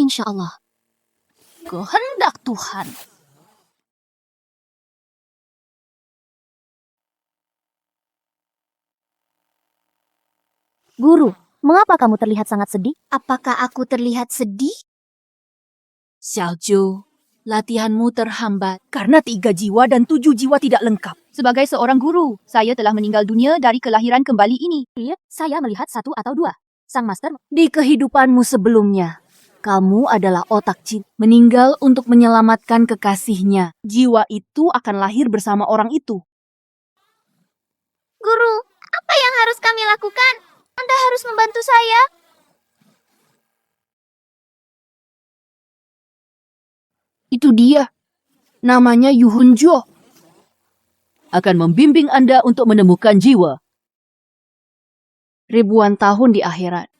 Insya Allah. Kehendak Tuhan. Guru, mengapa kamu terlihat sangat sedih? Apakah aku terlihat sedih? Xiaoju, latihanmu terhambat karena 3 jiwa dan 7 jiwa tidak lengkap. Sebagai seorang guru, saya telah meninggal dunia dari kelahiran kembali ini. Saya melihat 1 atau 2. Sang master, Di kehidupanmu sebelumnya, kamu adalah otak jin, meninggal untuk menyelamatkan kekasihnya. Jiwa itu akan lahir bersama orang itu. Guru, apa yang harus kami lakukan? Anda harus membantu saya. Itu dia. Namanya Yuhunjo. Akan membimbing Anda untuk menemukan jiwa. Ribuan tahun di akhirat.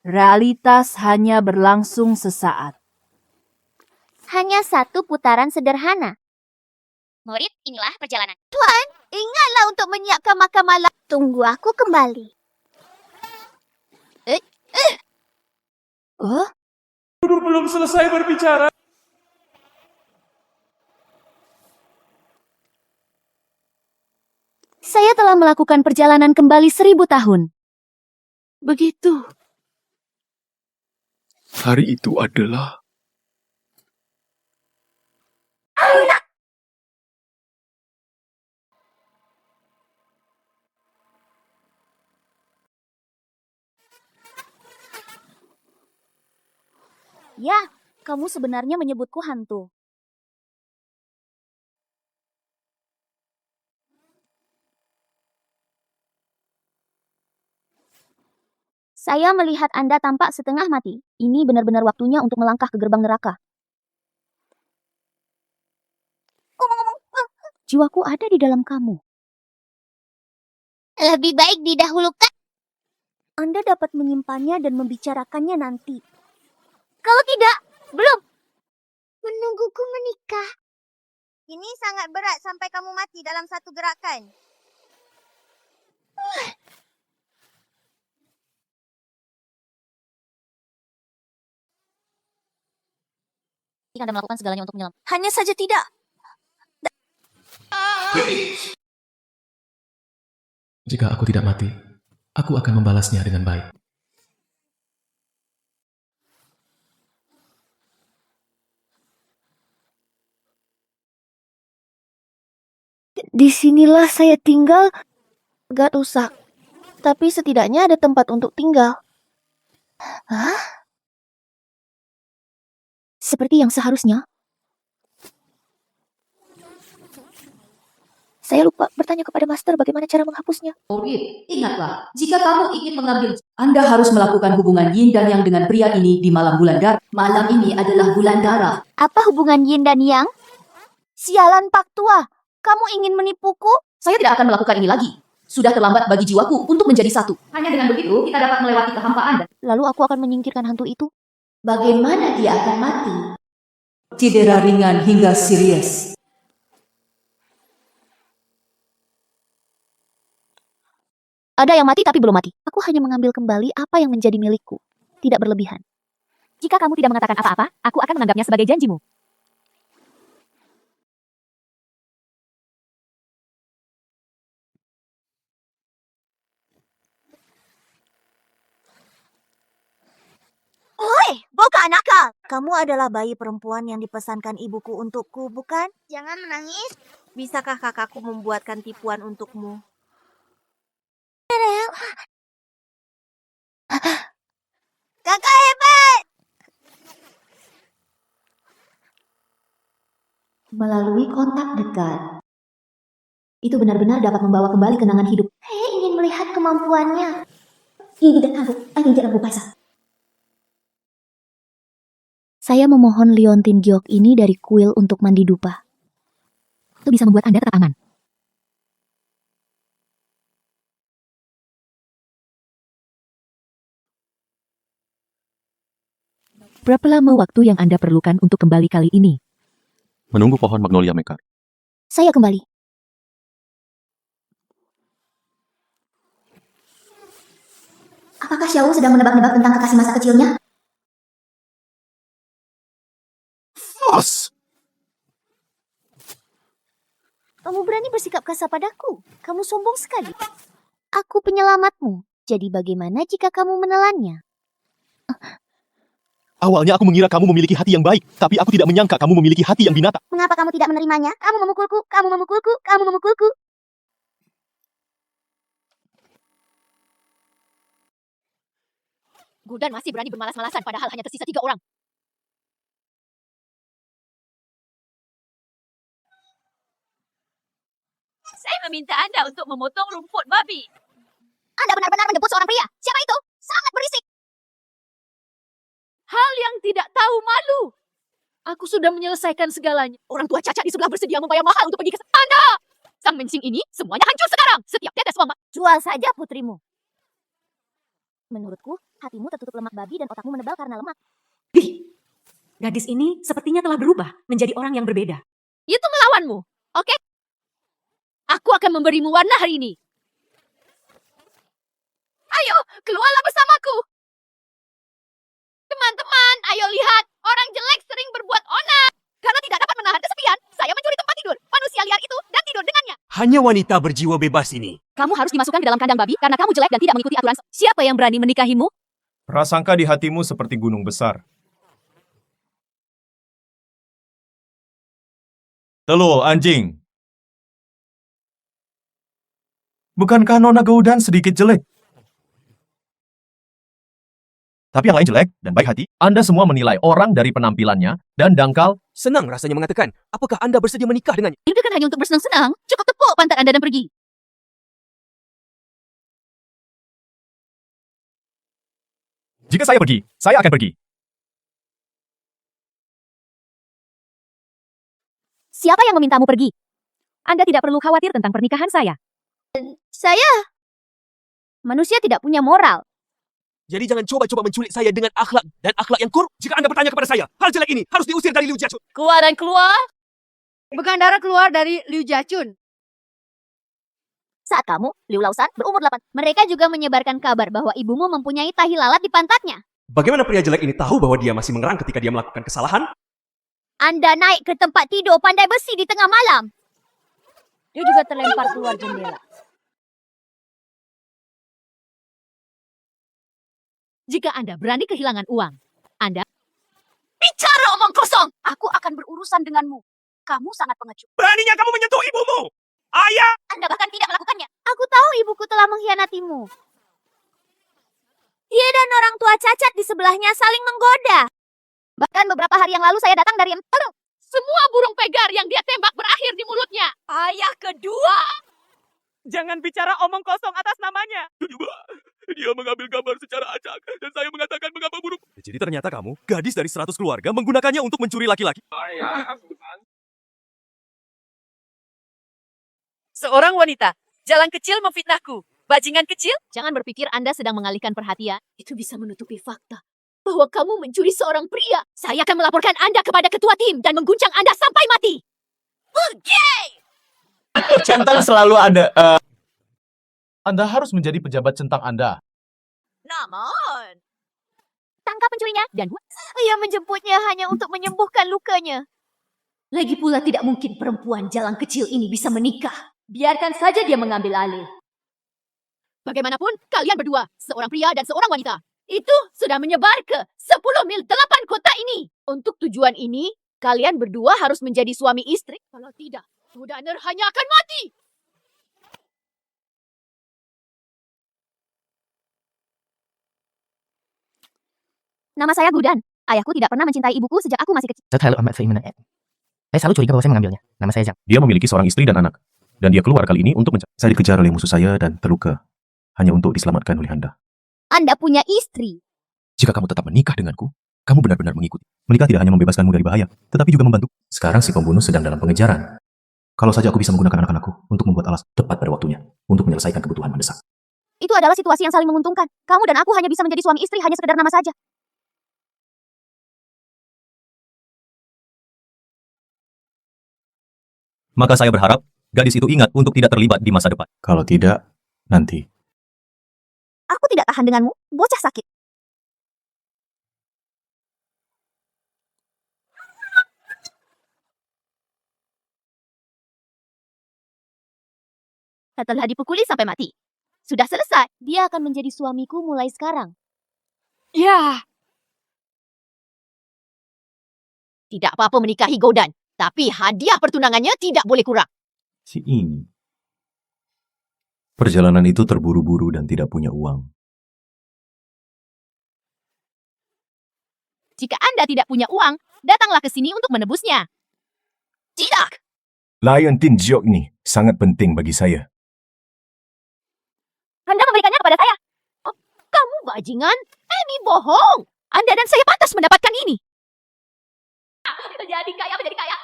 Realitas hanya berlangsung sesaat. Hanya 1 putaran sederhana. Murid, inilah perjalanan. Tuan, ingatlah untuk menyiapkan makan malam. Tunggu aku kembali. Guru belum selesai berbicara. saya telah melakukan perjalanan kembali 1000 tahun. Begitu. Hari itu adalah Ya, kamu sebenarnya menyebutku hantu. Saya melihat Anda tampak setengah mati. Ini benar-benar waktunya untuk melangkah ke gerbang neraka. Jiwaku ada di dalam kamu. Lebih baik didahulukan. Anda dapat menyimpannya dan membicarakannya nanti. Kalau tidak, belum. Menungguku menikah. Ini sangat berat sampai kamu mati dalam 1 gerakan. Jika Anda melakukan segalanya untuk menyelam. Hanya saja tidak. Jika aku tidak mati, aku akan membalasnya dengan baik. Disinilah saya tinggal. Agak rusak. Tapi setidaknya ada tempat untuk tinggal. Hah? Seperti yang seharusnya. Saya lupa bertanya kepada master bagaimana cara menghapusnya. Murid, ingatlah, jika kamu ingin mengambil, Anda harus melakukan hubungan yin dan yang dengan pria ini di malam bulan darah. Malam ini adalah bulan darah. Apa hubungan yin dan yang? Sialan Pak Tua, kamu ingin menipuku? Saya tidak akan melakukan ini lagi. Sudah terlambat bagi jiwaku untuk menjadi satu. Hanya dengan begitu, kita dapat melewati kehampaan. Lalu aku akan menyingkirkan hantu itu. Bagaimana dia akan mati? Cedera ringan hingga serius. Ada yang mati tapi belum mati. Aku hanya mengambil kembali apa yang menjadi milikku. Tidak berlebihan. Jika kamu tidak mengatakan apa-apa, aku akan menganggapnya sebagai janjimu. Oi, bukan nakal. Kamu adalah bayi perempuan yang dipesankan ibuku untukku, bukan? Jangan menangis. Bisakah kakakku membuatkan tipuan untukmu? Kakak hebat! Melalui kontak dekat. Itu benar-benar dapat membawa kembali kenangan hidup. Saya ingin melihat kemampuannya. Gigi dan aku tidak Paisa. Saya memohon liontin giok ini dari kuil untuk mandi dupa. Itu bisa membuat Anda tetap aman. Berapa lama waktu yang Anda perlukan untuk kembali kali ini? menunggu pohon magnolia mekar. Saya kembali. Apakah Xiao sedang menebak-nebak tentang kekasih masa kecilnya? Kamu berani bersikap kasar padaku. Kamu sombong sekali. Aku penyelamatmu. Jadi bagaimana jika kamu menelannya? Awalnya aku mengira kamu memiliki hati yang baik, tapi aku tidak menyangka kamu memiliki hati yang binatang. Mengapa kamu tidak menerimanya? Kamu memukulku, kamu memukulku, kamu memukulku. Gul'dan masih berani bermalas-malasan padahal hanya tersisa 3 orang. Saya meminta Anda untuk memotong rumput babi. Anda benar-benar menjemput seorang pria. Siapa itu? Sangat berisik. Hal yang tidak tahu malu. Aku sudah menyelesaikan segalanya. Orang tua cacat di sebelah bersedia membayar mahal untuk pergi ke Anda. Sang mencing ini semuanya hancur sekarang. Setiap tetes mama. Jual saja putrimu. Menurutku, hatimu tertutup lemak babi dan otakmu menebal karena lemak. Gadis ini sepertinya telah berubah menjadi orang yang berbeda. Itu melawanmu. Oke? Aku akan memberimu warna hari ini. Ayo, keluarlah bersamaku. Teman-teman, ayo lihat. Orang jelek sering berbuat onar. Karena tidak dapat menahan kesepian, saya mencuri tempat tidur manusia liar itu dan tidur dengannya. Hanya wanita berjiwa bebas ini. Kamu harus dimasukkan ke dalam kandang babi karena kamu jelek dan tidak mengikuti aturan. Siapa yang berani menikahimu? Prasangka di hatimu seperti gunung besar. Telo, anjing. Bukankah Nona Gul'dan sedikit jelek? Tapi yang lain jelek dan baik hati. Anda semua menilai orang dari penampilannya dan dangkal. Senang rasanya mengatakan, apakah Anda bersedia menikah dengannya? Itu kan hanya untuk bersenang-senang. Cukup tepuk pantat Anda dan pergi. Jika saya pergi, saya akan pergi. Siapa yang memintamu pergi? Anda tidak perlu khawatir tentang pernikahan saya. Saya manusia tidak punya moral. Jadi jangan coba-coba menculik saya dengan akhlak dan akhlak yang kurang. Jika Anda bertanya kepada saya, hal jelek ini harus diusir dari Liu Jiachun. Keluar dan keluar. Bergandara keluar dari Liu Jiachun. Saat kamu, Liu Laosan, berumur 8, mereka juga menyebarkan kabar bahwa ibumu mempunyai tahi lalat di pantatnya. Bagaimana pria jelek ini tahu bahwa dia masih mengerang ketika dia melakukan kesalahan? Anda naik ke tempat tidur pandai besi di tengah malam. Dia juga terlempar keluar jendela. Jika Anda berani kehilangan uang, Anda bicara omong kosong. Aku akan berurusan denganmu. Kamu sangat pengecut. Beraninya kamu menyentuh ibumu! Ayah! Anda bahkan tidak melakukannya. Aku tahu ibuku telah mengkhianatimu. Dia dan orang tua cacat di sebelahnya saling menggoda. Bahkan beberapa hari yang lalu saya datang dari Semua burung pegar yang dia tembak berakhir di mulutnya. Ayah kedua. Jangan bicara omong kosong atas namanya. Dia mengambil gambar secara acak dan saya mengatakan mengapa buruk. Jadi ternyata kamu, gadis dari 100 keluarga, menggunakannya untuk mencuri laki-laki. Seorang wanita, jalan kecil memfitnahku. Bajingan kecil? Jangan berpikir Anda sedang mengalihkan perhatian. Itu bisa menutupi fakta bahwa kamu mencuri seorang pria. Saya akan melaporkan Anda kepada ketua tim dan mengguncang Anda sampai mati. Centang selalu ada. Anda harus menjadi pejabat centang Anda. Namun. Tangkap pencurinya dan ia menjemputnya hanya untuk menyembuhkan lukanya. lagi pula tidak mungkin perempuan jalan kecil ini bisa menikah. Biarkan saja dia mengambil alih. Bagaimanapun, kalian berdua, seorang pria dan seorang wanita, itu sudah menyebar ke 10 mil 8 kota ini. Untuk tujuan ini, kalian berdua harus menjadi suami istri. Kalau tidak, Gul'dan hanya akan mati. Nama saya Gul'dan. Ayahku tidak pernah mencintai ibuku sejak aku masih kecil. Saya selalu curiga bahwa saya mengambilnya. Nama saya Zhang. Dia memiliki seorang istri dan anak. Dan dia keluar kali ini untuk mencari. Saya dikejar oleh musuh saya dan terluka. Hanya untuk diselamatkan oleh Anda. Anda punya istri. Jika kamu tetap menikah denganku, kamu benar-benar mengikuti. Menikah tidak hanya membebaskanmu dari bahaya, tetapi juga membantu. Sekarang si pembunuh sedang dalam pengejaran. Kalau saja aku bisa menggunakan anak-anakku untuk membuat alas tepat pada waktunya, untuk menyelesaikan kebutuhan mendesak. Itu adalah situasi yang saling menguntungkan. Kamu dan aku hanya bisa menjadi suami istri hanya sekedar nama saja. Maka saya berharap gadis itu ingat untuk tidak terlibat di masa depan. Kalau tidak, nanti. Aku tidak tahan denganmu, bocah sakit. Setelah dipukuli sampai mati. Sudah selesai. Dia akan menjadi suamiku mulai sekarang. Ya, Tidak apa-apa menikahi Godan. Tapi hadiah pertunangannya tidak boleh kurang. Si ini. Perjalanan itu terburu-buru dan tidak punya uang. Jika Anda tidak punya uang, datanglah ke sini untuk menebusnya. Tidak. Lion Tin Jiok ini sangat penting bagi saya. Anda memberikannya kepada saya. Oh, kamu bajingan. Ini bohong. Anda dan saya pantas mendapatkan ini. Jadi kaya menjadi kaya.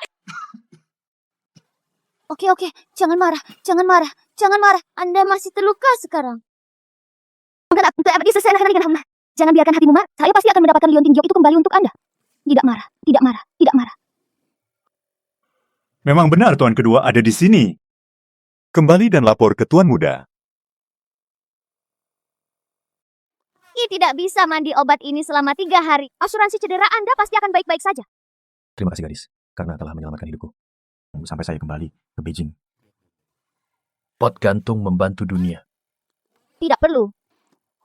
Oke, jangan marah, jangan marah, jangan marah. Anda masih terluka sekarang. Jangan biarkan hatimu marah. Saya pasti akan mendapatkan liontin Jiok itu kembali untuk Anda. Tidak marah, tidak marah, tidak marah. Memang benar Tuan Kedua ada di sini. Kembali dan lapor ke Tuan Muda. Ki tidak bisa mandi obat ini selama 3 hari. Asuransi cedera Anda pasti akan baik-baik saja. Terima kasih gadis, karena telah menyelamatkan hidupku. Sampai saya kembali ke Beijing. Pot gantung membantu dunia. Tidak perlu.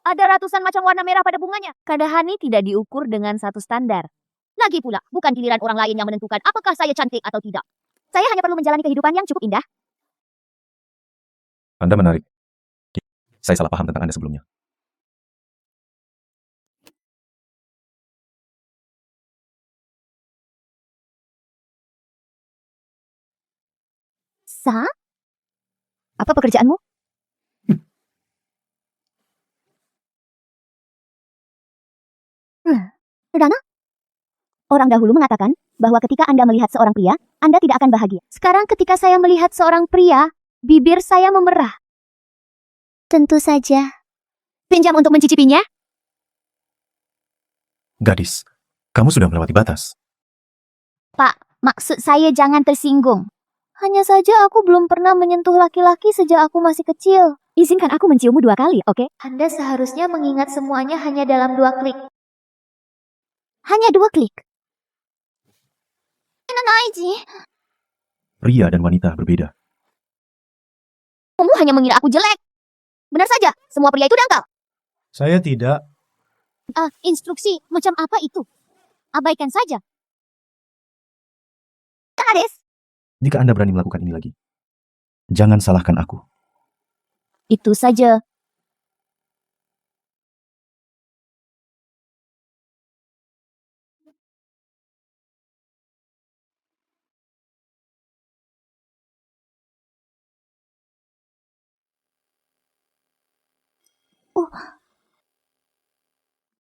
Ada ratusan macam warna merah pada bunganya. Kadahani tidak diukur dengan satu standar. Lagi pula, bukan giliran orang lain yang menentukan apakah saya cantik atau tidak. Saya hanya perlu menjalani kehidupan yang cukup indah. Anda menarik. Saya salah paham tentang Anda sebelumnya. Sa? Apa pekerjaanmu? Rana? Orang dahulu mengatakan bahwa ketika Anda melihat seorang pria, Anda tidak akan bahagia. Sekarang ketika saya melihat seorang pria, bibir saya memerah. Tentu saja. Pinjam untuk mencicipinya? Gadis, kamu sudah melewati batas. Pak, maksud saya jangan tersinggung. Hanya saja aku belum pernah menyentuh laki-laki sejak aku masih kecil. Izinkan aku menciummu 2 kali, oke? Anda seharusnya mengingat semuanya hanya dalam 2 klik. Hanya 2 klik. Pria dan wanita berbeda. Kamu hanya mengira aku jelek. Benar saja, semua pria itu dangkal. Saya tidak. Instruksi macam apa itu? Abaikan saja. Haris. Jika Anda berani melakukan ini lagi, jangan salahkan aku. Itu saja.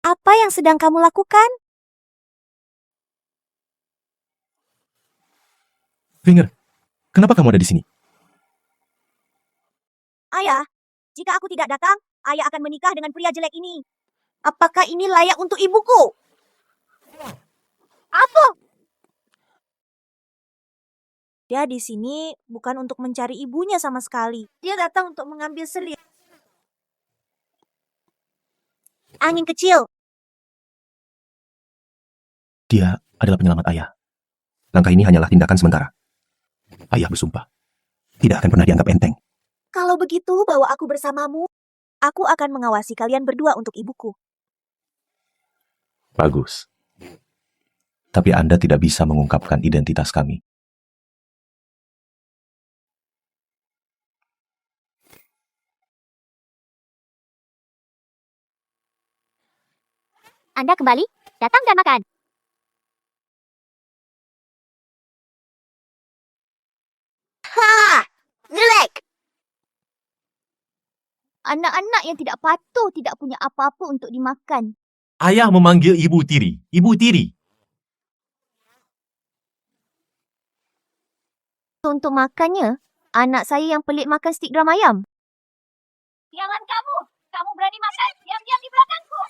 Apa yang sedang kamu lakukan? Finger, kenapa kamu ada di sini? Ayah, jika aku tidak datang, ayah akan menikah dengan pria jelek ini. Apakah ini layak untuk ibuku? Apa? Dia di sini bukan untuk mencari ibunya sama sekali. Dia datang untuk mengambil selir. Angin kecil. Dia adalah penyelamat ayah. Langkah ini hanyalah tindakan sementara. Ayah bersumpah, tidak akan pernah dianggap enteng. Kalau begitu, bawa aku bersamamu. Aku akan mengawasi kalian berdua untuk ibuku. Bagus. Tapi Anda tidak bisa mengungkapkan identitas kami. Anda kembali, datang dan makan. Ha! Jelek! Anak-anak yang tidak patuh tidak punya apa-apa untuk dimakan. Ayah memanggil Ibu Tiri. Ibu Tiri. Untuk makannya, anak saya yang pelik makan stik drum ayam. Jangan kamu! Kamu berani makan diam-diam di belakangku!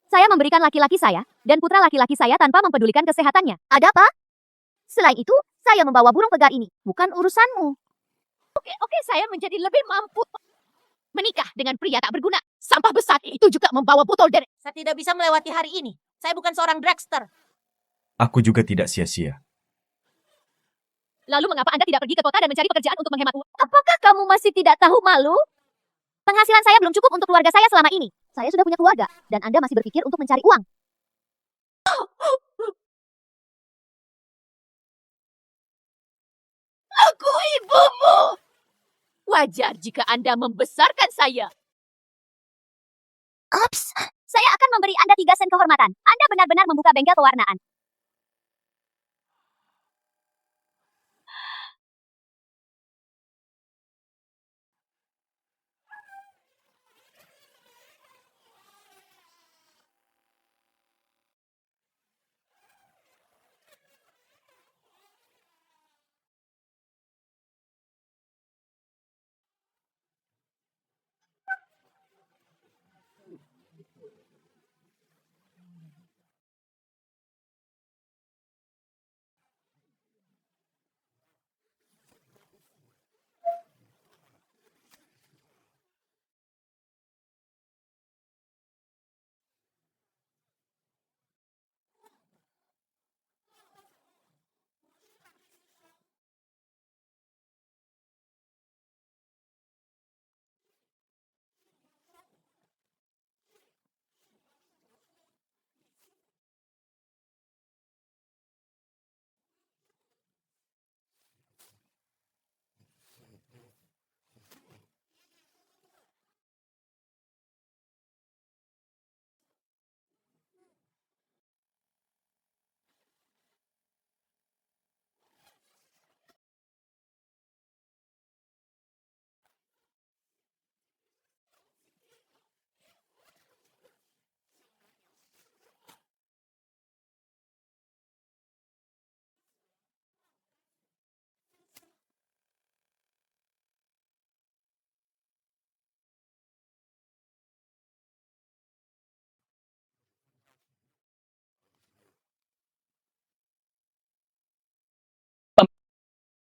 Saya memberikan laki-laki saya dan putra laki-laki saya tanpa mempedulikan kesehatannya. Ada apa? Selain itu, saya membawa burung pegar ini. Bukan urusanmu. Oke, saya menjadi lebih mampu menikah dengan pria tak berguna. Sampah besar itu juga membawa botol derek. saya tidak bisa melewati hari ini. Saya bukan seorang dragster. Aku juga tidak sia-sia. Lalu mengapa Anda tidak pergi ke kota dan mencari pekerjaan untuk menghemat uang? Apakah kamu masih tidak tahu malu? Penghasilan saya belum cukup untuk keluarga saya selama ini. Saya sudah punya keluarga, dan Anda masih berpikir untuk mencari uang. Aku ibumu. Wajar jika Anda membesarkan saya. Ups, saya akan memberi Anda 3 sen kehormatan. Anda benar-benar membuka bengkel pewarnaan.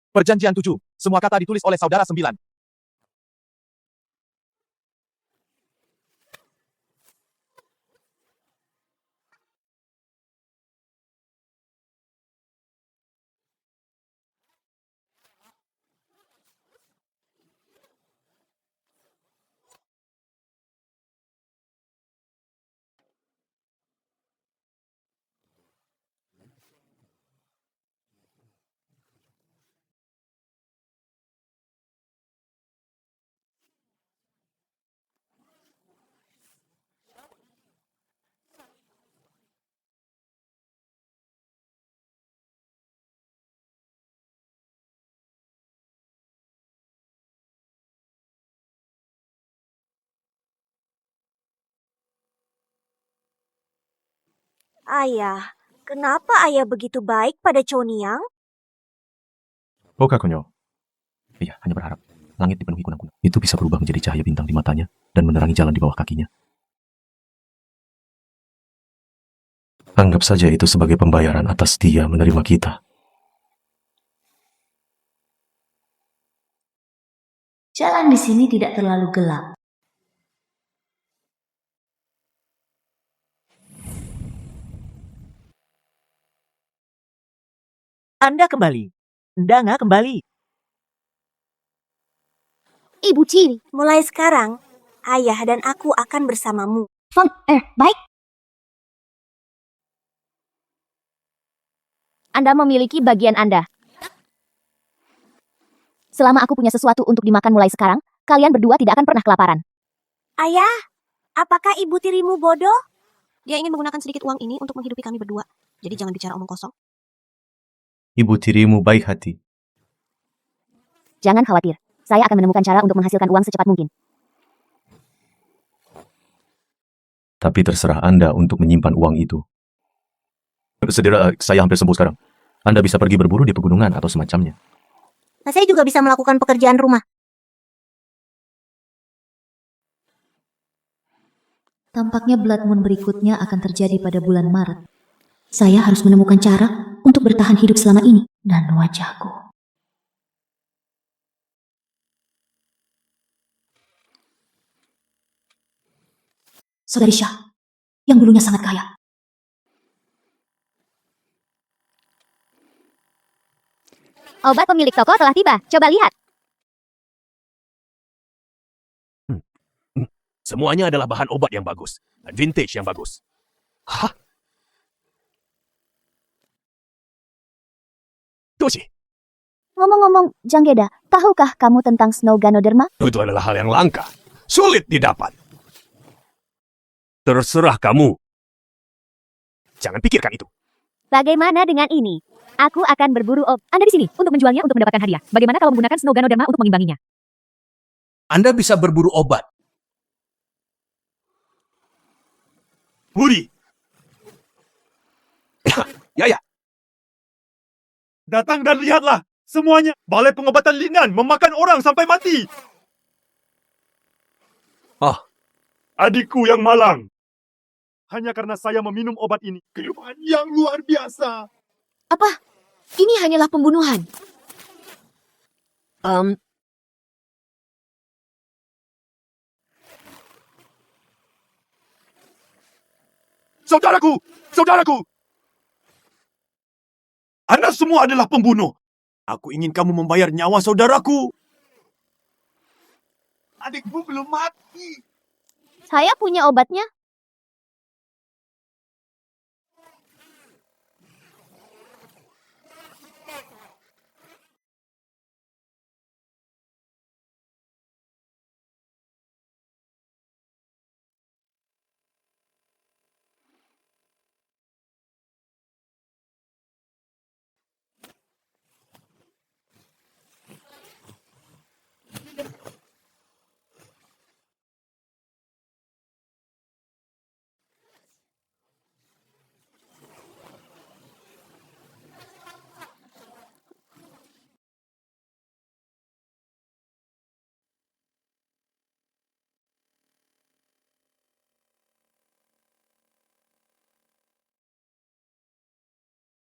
Perjanjian 7. Semua kata ditulis oleh saudara 9. Ayah, kenapa ayah begitu baik pada Choniang? Oka konyol. Iya, hanya berharap langit dipenuhi kunang-kunang. Itu bisa berubah menjadi cahaya bintang di matanya dan menerangi jalan di bawah kakinya. Anggap saja itu sebagai pembayaran atas dia menerima kita. Jalan di sini tidak terlalu gelap. Anda kembali. Ndanga kembali. Ibu Ciri, mulai sekarang, ayah dan aku akan bersamamu. Baik. Anda memiliki bagian Anda. Selama aku punya sesuatu untuk dimakan mulai sekarang, kalian berdua tidak akan pernah kelaparan. Ayah, apakah ibu tirimu bodoh? Dia ingin menggunakan sedikit uang ini untuk menghidupi kami berdua. Jadi jangan bicara omong kosong. Ibu tirimu baik hati. Jangan khawatir. Saya akan menemukan cara untuk menghasilkan uang secepat mungkin. Tapi terserah Anda untuk menyimpan uang itu. Saudara, saya hampir sembuh sekarang. Anda bisa pergi berburu di pegunungan atau semacamnya. Saya juga bisa melakukan pekerjaan rumah. Tampaknya blood moon berikutnya akan terjadi pada bulan Maret. Saya harus menemukan cara untuk bertahan hidup selama ini. Dan wajahku. Saudari Shah, yang dulunya sangat kaya. Obat pemilik toko telah tiba. Coba lihat. Semuanya adalah bahan obat yang bagus dan vintage yang bagus. Hah? Toshi, Ngomong-ngomong, Janggeda, tahukah kamu tentang Snow Ganoderma? itu adalah hal yang langka. Sulit didapat. Terserah kamu. Jangan pikirkan itu. Bagaimana dengan ini? Aku akan berburu Anda di sini untuk menjualnya untuk mendapatkan hadiah. Bagaimana kalau menggunakan Snow Ganoderma untuk mengimbanginya? Anda bisa berburu obat. Budi. Ya. Datang dan lihatlah. Semuanya. Balai pengobatan Linan memakan orang sampai mati. Ah. Adikku yang malang. Hanya karena saya meminum obat ini. Kelumpuhan yang luar biasa. Apa? Ini hanyalah pembunuhan. Saudaraku! Saudaraku! Anda semua adalah pembunuh. Aku ingin kamu membayar nyawa saudaraku. Adikmu belum mati. Saya punya obatnya.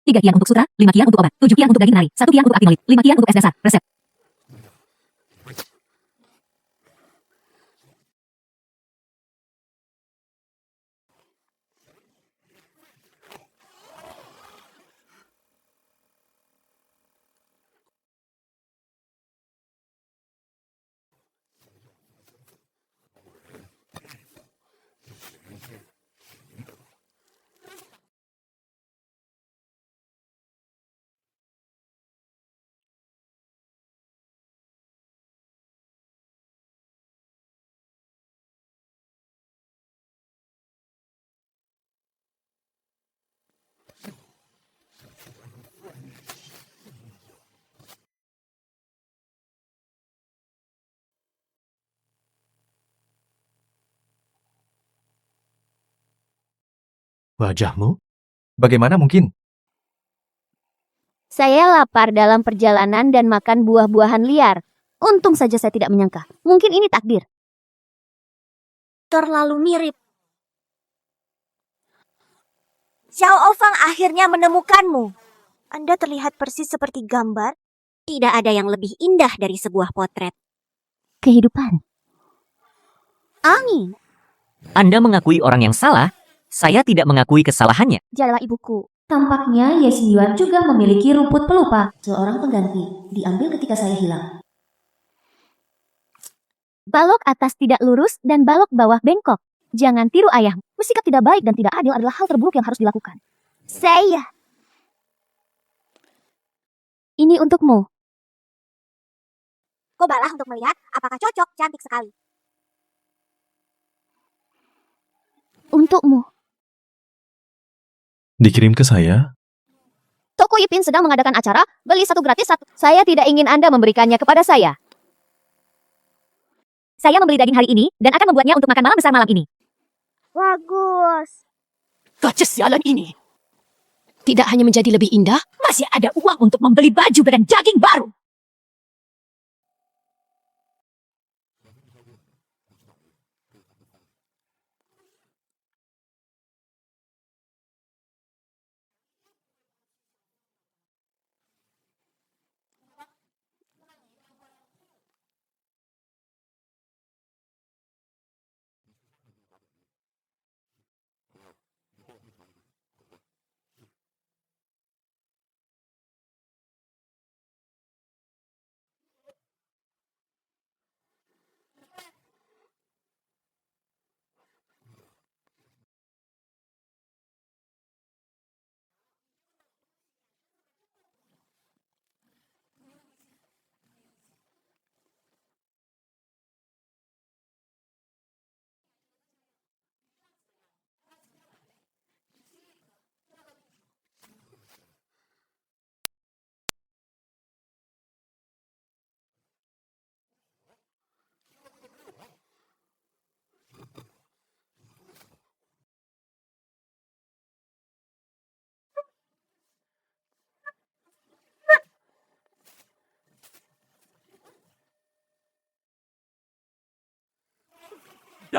Tiga kian untuk sutra, 5 kian untuk obat, 7 kian untuk daging nari, 1 kian untuk actinoid, 5 kian untuk es dasar. Resep. Wajahmu? Bagaimana mungkin? Saya lapar dalam perjalanan dan makan buah-buahan liar. Untung saja saya tidak menyangka. Mungkin ini takdir. Terlalu mirip. Xiao Ofang akhirnya menemukanmu. Anda terlihat persis seperti gambar. Tidak ada yang lebih indah dari sebuah potret. Kehidupan. Angin. Anda mengakui orang yang salah, saya tidak mengakui kesalahannya. Jalalah ibuku. Tampaknya Yes Yuan juga memiliki rumput pelupa. Seorang pengganti, diambil ketika saya hilang. Balok atas tidak lurus dan balok bawah bengkok. Jangan tiru ayah. Bersikap tidak baik dan tidak adil adalah hal terburuk yang harus dilakukan. Saya. Ini untukmu. Cobalah untuk melihat apakah cocok, cantik sekali. Untukmu. Dikirim ke saya? Toko Ipin sedang mengadakan acara, beli satu gratis satu. Saya tidak ingin Anda memberikannya kepada saya. Saya membeli daging hari ini dan akan membuatnya untuk makan malam besar malam ini. Bagus. Kesialan ini. Tidak hanya menjadi lebih indah, masih ada uang untuk membeli baju dan daging baru.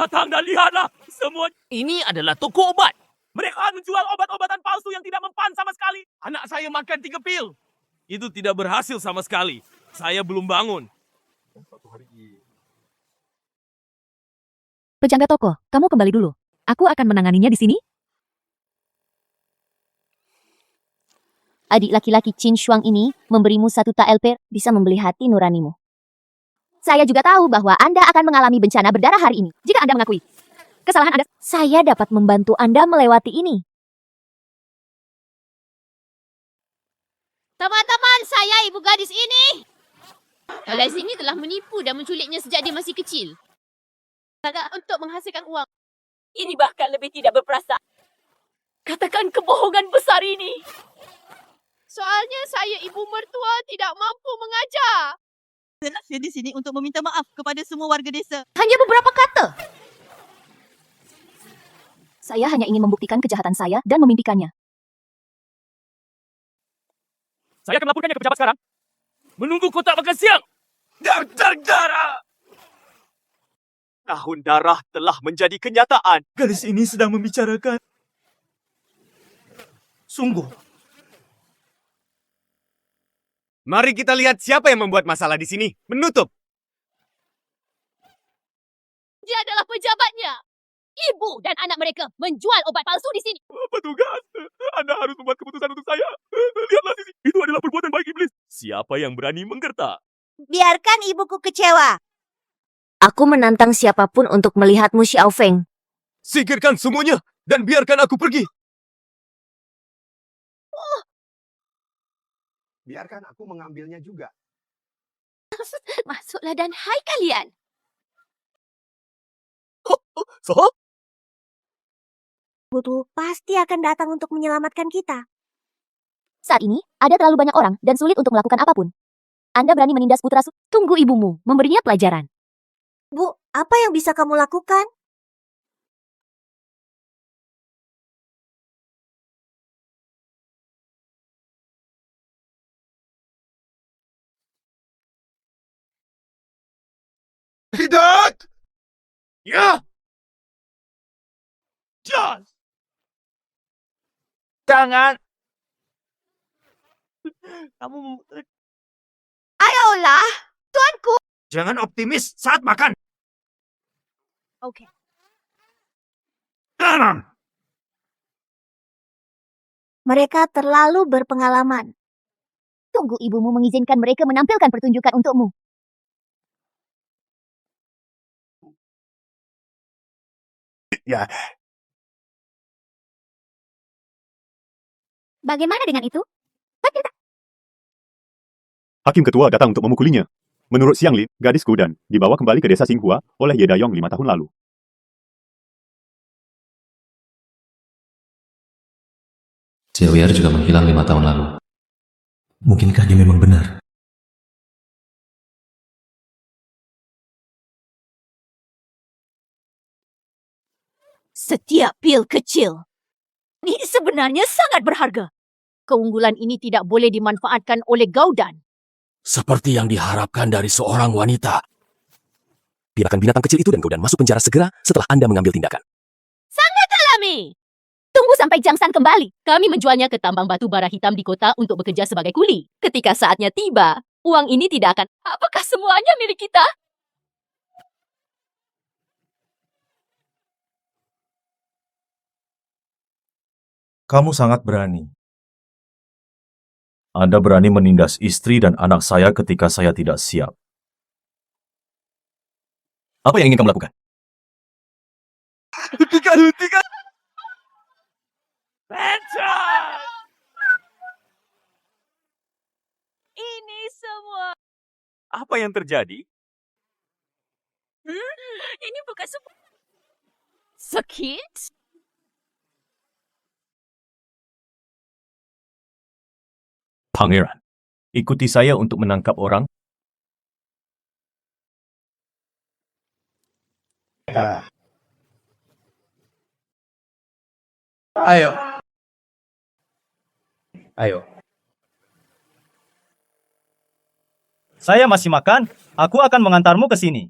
Datang dan lihatlah semua. Ini adalah toko obat. Mereka menjual obat-obatan palsu yang tidak mempan sama sekali. Anak saya makan 3 pil. Itu tidak berhasil sama sekali. Saya belum bangun. Penjaga toko, kamu kembali dulu. Aku akan menanganinya di sini. Adik laki-laki Qin Shuang ini memberimu 1 tael per, bisa membeli hati nuranimu. Saya juga tahu bahwa Anda akan mengalami bencana berdarah hari ini. Jika Anda mengakui kesalahan Anda, saya dapat membantu Anda melewati ini. Teman-teman, saya ibu gadis ini. Oles ini telah menipu dan menculiknya sejak dia masih kecil. Agak untuk menghasilkan uang. Ini bahkan lebih tidak berperasaan. Katakan kebohongan besar ini. Soalnya saya ibu mertua tidak mampu mengajar. Saya di sini untuk meminta maaf kepada semua warga desa. Hanya beberapa kata. Saya hanya ingin membuktikan kejahatan saya dan memimpikannya. Saya akan melaporkannya ke pejabat sekarang. Menunggu kotak makan siang. Darah. Tahun darah telah menjadi kenyataan. Gadis ini sedang membicarakan. Sungguh. Mari kita lihat siapa yang membuat masalah di sini. Menutup. Dia adalah pejabatnya. Ibu dan anak mereka menjual obat palsu di sini. Petugas, Anda harus membuat keputusan untuk saya. Lihatlah sini. Itu adalah perbuatan baik iblis. Siapa yang berani menggertak? Biarkan ibuku kecewa. Aku menantang siapapun untuk melihatmu, Xiao Feng. Singkirkan semuanya dan biarkan aku pergi. Biarkan aku mengambilnya juga. Masuklah dan hai kalian. Butuh pasti akan datang untuk menyelamatkan kita. Saat ini, ada terlalu banyak orang dan sulit untuk melakukan apapun. Anda berani menindas putra tunggu ibumu, memberinya pelajaran. Bu, apa yang bisa kamu lakukan? Tidak! Ya! Jas! Jangan. Kamu... Ayolah, tuanku. Jangan optimis saat makan. Oke. Tanam! Mereka terlalu berpengalaman. Tunggu ibumu mengizinkan mereka menampilkan pertunjukan untukmu. Ya, Bagaimana dengan itu? Hakim Ketua datang untuk memukulinya. Menurut Xiang Lin, gadis Gudan dibawa kembali ke desa Xinghua oleh Ye Dayong 5 tahun lalu. Xiaoyar juga menghilang 5 tahun lalu. Mungkinkah dia memang benar? Setiap pil kecil. Ini sebenarnya sangat berharga. Keunggulan ini tidak boleh dimanfaatkan oleh Gaudan. Seperti yang diharapkan dari seorang wanita. Biarkan binatang kecil itu dan Gaudan masuk penjara segera setelah Anda mengambil tindakan. Sangat alami. Tunggu sampai Jangsan kembali. Kami menjualnya ke tambang batu bara hitam di kota untuk bekerja sebagai kuli. Ketika saatnya tiba, uang ini tidak akan... Apakah semuanya milik kita? Kamu sangat berani. Anda berani menindas istri dan anak saya ketika saya tidak siap. Apa yang ingin kamu lakukan? Hentikan! Pencet! Ini semua. Apa yang terjadi? Ini bukan sebuah... Sakit? Pangeran, ikuti saya untuk menangkap orang. Ayo. Saya masih makan, aku akan mengantarmu ke sini.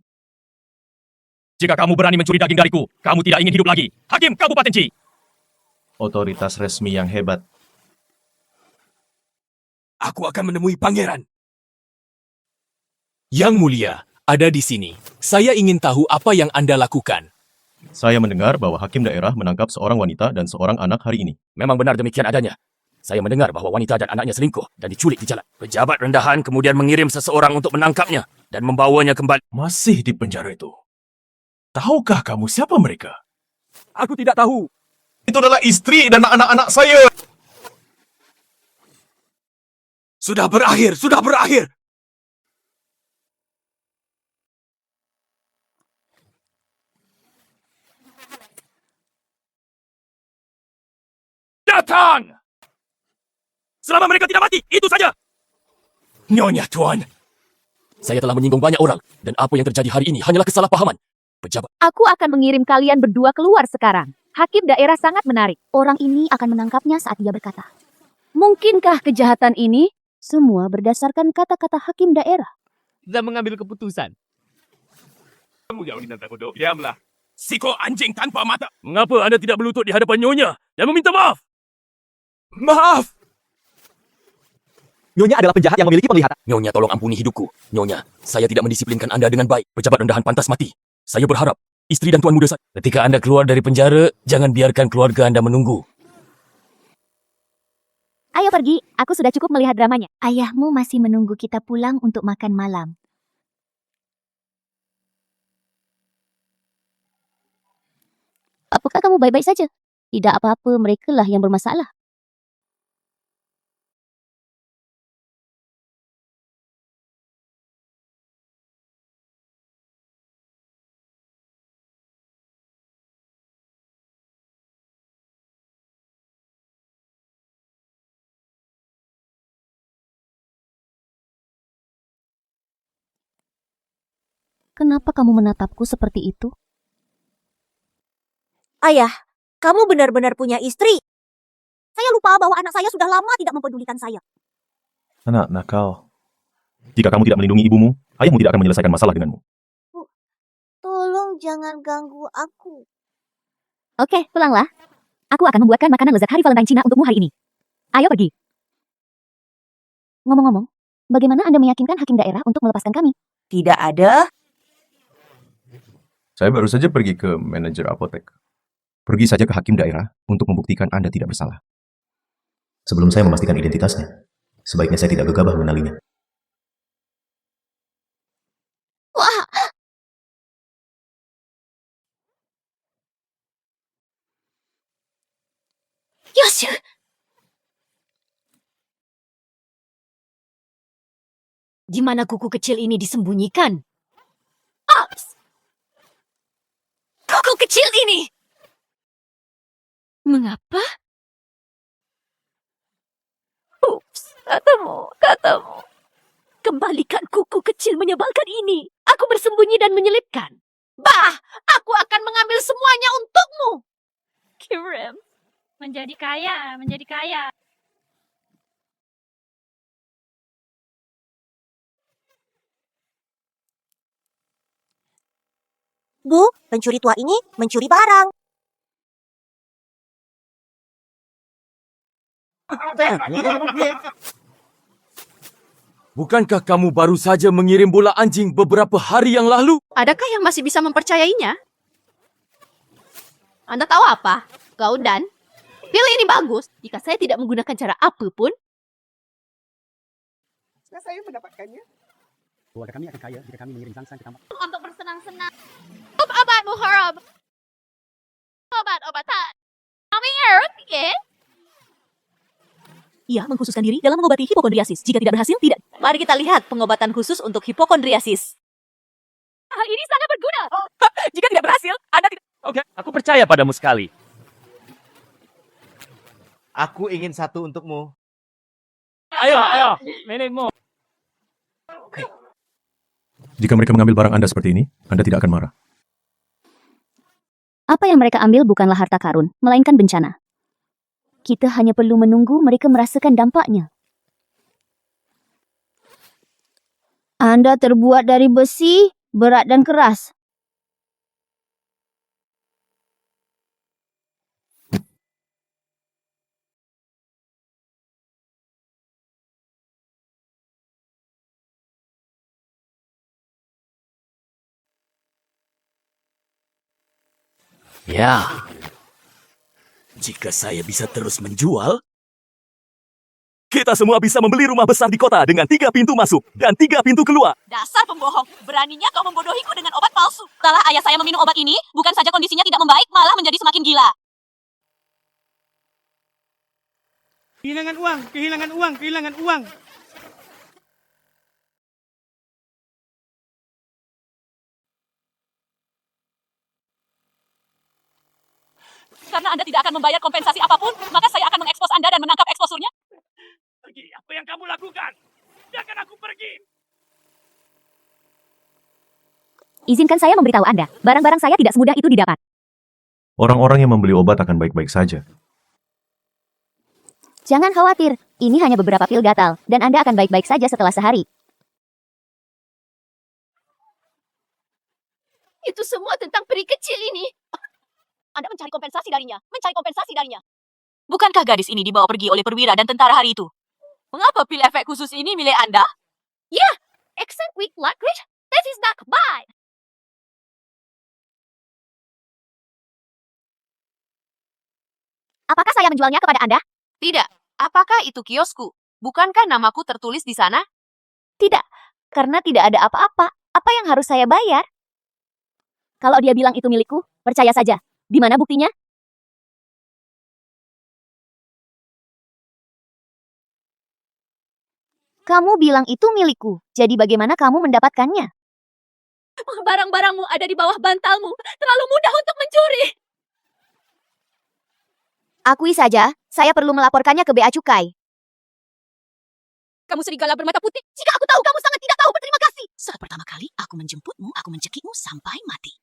Jika kamu berani mencuri daging dariku, kamu tidak ingin hidup lagi. Hakim Kabupaten Ci. Otoritas resmi yang hebat. Aku akan menemui pangeran. Yang mulia, ada di sini. Saya ingin tahu apa yang Anda lakukan. Saya mendengar bahwa hakim daerah menangkap seorang wanita dan seorang anak hari ini. Memang benar demikian adanya. Saya mendengar bahwa wanita dan anaknya selingkuh dan diculik di jalan. Pejabat rendahan kemudian mengirim seseorang untuk menangkapnya dan membawanya kembali. Masih di penjara itu. Tahukah kamu siapa mereka? Aku tidak tahu. Itu adalah istri dan anak-anak saya. Sudah berakhir, sudah berakhir. Datang! Selama mereka tidak mati, itu saja. Nyonya Tuan. Saya telah menyinggung banyak orang, dan apa yang terjadi hari ini hanyalah kesalahpahaman. Pejabat. Aku akan mengirim kalian berdua keluar sekarang. Hakim daerah sangat menarik. Orang ini akan menangkapnya saat dia berkata. Mungkinkah kejahatan ini semua berdasarkan kata-kata hakim daerah? Dan mengambil keputusan. Kamu jauh di bodoh. Diamlah. Siko anjing tanpa mata. Mengapa Anda tidak berlutut di hadapan Nyonya dan meminta maaf? Maaf! Nyonya adalah penjahat yang memiliki penglihatan. Nyonya, tolong ampuni hidupku. Nyonya, saya tidak mendisiplinkan Anda dengan baik. Pejabat rendahan pantas mati. Saya berharap, istri dan tuan muda saya. Ketika Anda keluar dari penjara, jangan biarkan keluarga Anda menunggu. Ayo pergi, aku sudah cukup melihat dramanya. Ayahmu masih menunggu kita pulang untuk makan malam. Apakah kamu baik-baik saja? Tidak apa-apa, merekalah yang bermasalah. Kenapa kamu menatapku seperti itu? Ayah, kamu benar-benar punya istri. Saya lupa bahwa anak saya sudah lama tidak mempedulikan saya. Anak nakal. Jika kamu tidak melindungi ibumu, ayahmu tidak akan menyelesaikan masalah denganmu. Tolong jangan ganggu aku. Oke, pulanglah. Aku akan membuatkan makanan lezat hari Valentine Cina untukmu hari ini. Ayo pergi. Ngomong-ngomong, bagaimana Anda meyakinkan hakim daerah untuk melepaskan kami? Tidak ada. Saya baru saja pergi ke manajer apotek. Pergi saja ke hakim daerah untuk membuktikan Anda tidak bersalah. Sebelum saya memastikan identitasnya, sebaiknya saya tidak gegabah mengenalinya. Wah! Yoshu! Di mana kuku kecil ini disembunyikan? Ops! Kuku kecil ini! Mengapa? Ups, katamu. Kembalikan kuku kecil menyebalkan ini. Aku bersembunyi dan menyelipkan. Bah, aku akan mengambil semuanya untukmu. Kirim. Menjadi kaya. Bu, pencuri tua ini mencuri barang. Bukankah kamu baru saja mengirim bola anjing beberapa hari yang lalu? Adakah yang masih bisa mempercayainya? Anda tahu apa? Kau dan pil ini bagus. Jika saya tidak menggunakan cara apapun, Saya mendapatkannya. Keluarga kami akan kaya jika kami mengirim Zhang San ke kamar. untuk bersenang-senang. Obat muharram. Obat-obatan. Kami ya? Ia mengkhususkan diri dalam mengobati hipokondriasis. Jika tidak berhasil, tidak. Mari kita lihat pengobatan khusus untuk hipokondriasis. Hal ini sangat berguna. Jika tidak berhasil, Anda tidak... Oke, aku percaya padamu sekali. Aku ingin satu untukmu. Ayo, milikmu. Jika mereka mengambil barang Anda seperti ini, Anda tidak akan marah. Apa yang mereka ambil bukanlah harta karun, melainkan bencana. Kita hanya perlu menunggu mereka merasakan dampaknya. Anda terbuat dari besi, berat dan keras. Ya, jika saya bisa terus menjual, kita semua bisa membeli rumah besar di kota dengan 3 pintu masuk dan 3 pintu keluar. Dasar pembohong, beraninya kau membodohiku dengan obat palsu. Setelah ayah saya meminum obat ini, bukan saja kondisinya tidak membaik, malah menjadi semakin gila. Kehilangan uang, kehilangan uang, kehilangan uang. Karena Anda tidak akan membayar kompensasi apapun, maka saya akan mengekspos Anda dan menangkap eksposurnya. Pergi, apa yang kamu lakukan? Biarkan aku pergi. Izinkan saya memberitahu Anda, barang-barang saya tidak semudah itu didapat. Orang-orang yang membeli obat akan baik-baik saja. Jangan khawatir, ini hanya beberapa pil gatal, dan Anda akan baik-baik saja setelah sehari. Itu semua tentang peri kecil ini. Anda mencari kompensasi darinya, Bukankah gadis ini dibawa pergi oleh perwira dan tentara hari itu? Mengapa pil efek khusus ini milik Anda? Ya, except with language, that is not mine. Apakah saya menjualnya kepada Anda? Tidak. Apakah itu kiosku? Bukankah namaku tertulis di sana? Tidak, karena tidak ada apa-apa. Apa yang harus saya bayar? Kalau dia bilang itu milikku, percaya saja. Di mana buktinya? Kamu bilang itu milikku, jadi bagaimana kamu mendapatkannya? Barang-barangmu ada di bawah bantalmu. Terlalu mudah untuk mencuri. Akui saja, saya perlu melaporkannya ke Bea Cukai. Kamu serigala bermata putih. Jika aku tahu, kamu sangat tidak tahu berterima kasih. Saat pertama kali aku menjemputmu, aku mencekikmu sampai mati.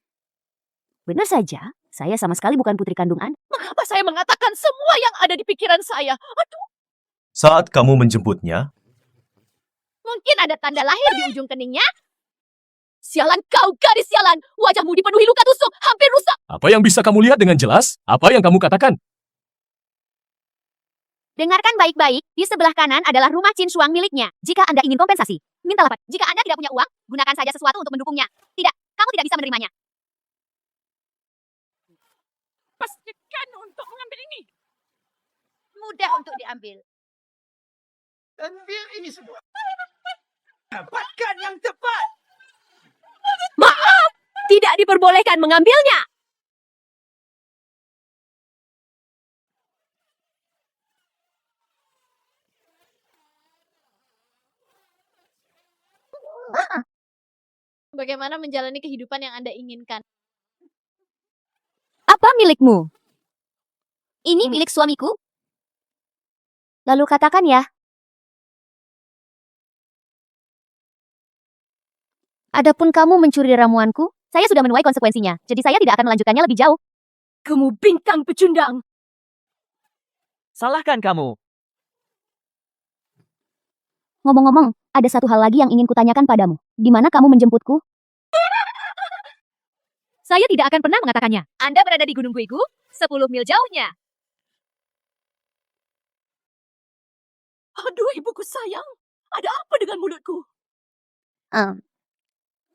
Benar saja, saya sama sekali bukan putri kandung Anda. Mengapa saya mengatakan semua yang ada di pikiran saya? Aduh, Saat kamu menjemputnya, mungkin ada tanda lahir di ujung keningnya. Sialan kau, gadis sialan. Wajahmu dipenuhi luka tusuk, hampir rusak. Apa yang bisa kamu lihat dengan jelas? Apa yang kamu katakan? Dengarkan baik-baik, di sebelah kanan adalah rumah Chin Shuang miliknya. Jika Anda ingin kompensasi, mintalah. Jika Anda tidak punya uang, gunakan saja sesuatu untuk mendukungnya. Tidak, kamu tidak bisa menerimanya. Pastikan untuk mengambil ini. Mudah untuk diambil. Ambil ini semua. Dapatkan yang tepat. Maaf, tidak diperbolehkan mengambilnya. Bagaimana menjalani kehidupan yang Anda inginkan? Apa milikmu? Ini milik suamiku. Lalu katakan ya. Adapun kamu mencuri ramuanku, saya sudah menuai konsekuensinya. Jadi saya tidak akan melanjutkannya lebih jauh. Kamu bintang pecundang. Salahkan kamu. Ngomong-ngomong, ada satu hal lagi yang ingin kutanyakan padamu. Di mana kamu menjemputku? Saya tidak akan pernah mengatakannya. Anda berada di Gunung Guigu, 10 mil jauhnya. Aduh, ibuku sayang. Ada apa dengan mulutku?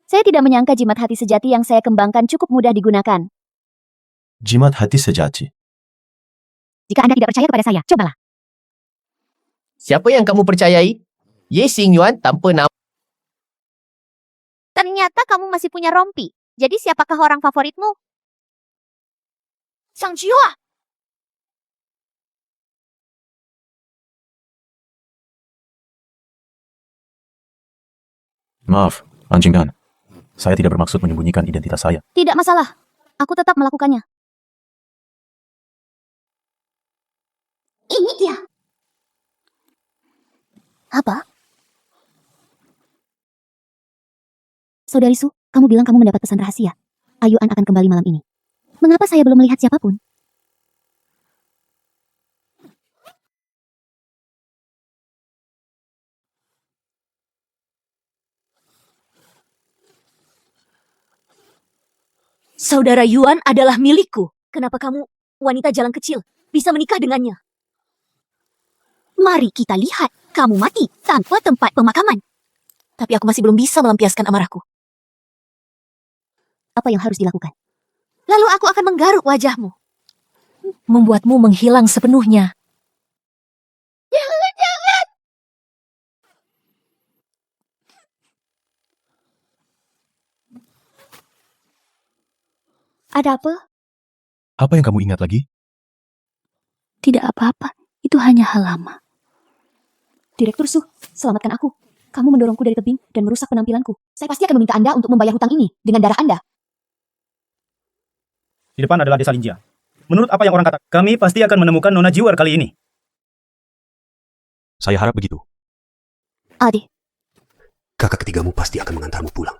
Saya tidak menyangka jimat hati sejati yang saya kembangkan cukup mudah digunakan. jimat hati sejati. Jika Anda tidak percaya kepada saya, cobalah. Siapa yang kamu percayai? Ye Xing Yuan tanpa nama. Ternyata kamu masih punya rompi. Jadi siapakah orang favoritmu? Sang Jiwa. Maaf, Anjing Dan. Saya tidak bermaksud menyembunyikan identitas saya. Tidak masalah. Aku tetap melakukannya. Ini dia. Apa? Saudari Su, kamu bilang kamu mendapat pesan rahasia. Ayuan akan kembali malam ini. Mengapa saya belum melihat siapapun? Saudara Yuan adalah milikku. Kenapa kamu, wanita jalan kecil, bisa menikah dengannya? Mari kita lihat. Kamu mati tanpa tempat pemakaman. Tapi aku masih belum bisa melampiaskan amarahku. Apa yang harus dilakukan? lalu aku akan menggaruk wajahmu. Membuatmu menghilang sepenuhnya. Jangan! Ada apa? Apa yang kamu ingat lagi? Tidak apa-apa, itu hanya hal lama. Direktur Su, selamatkan aku. Kamu mendorongku dari tebing dan merusak penampilanku. Saya pasti akan meminta Anda untuk membayar hutang ini dengan darah Anda. Di depan adalah desa Linjia. Menurut apa yang orang kata, kami pasti akan menemukan Nona Jiwar kali ini. Saya harap begitu. Adi, Kakak ketigamu pasti akan mengantarmu pulang.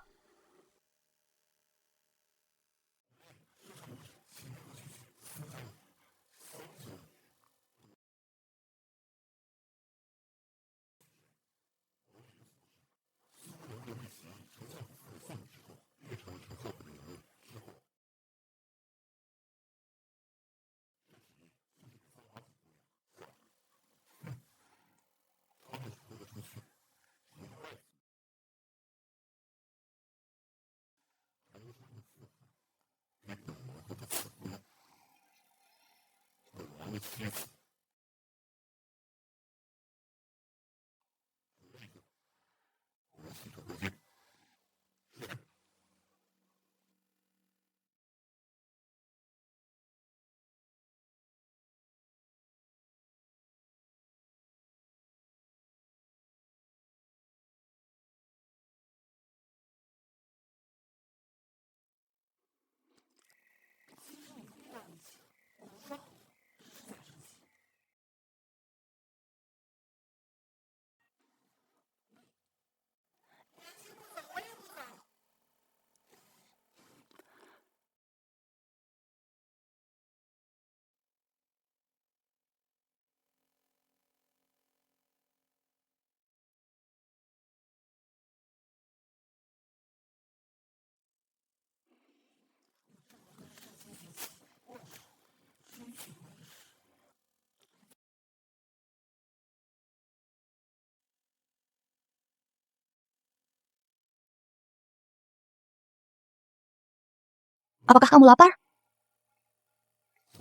apakah kamu lapar?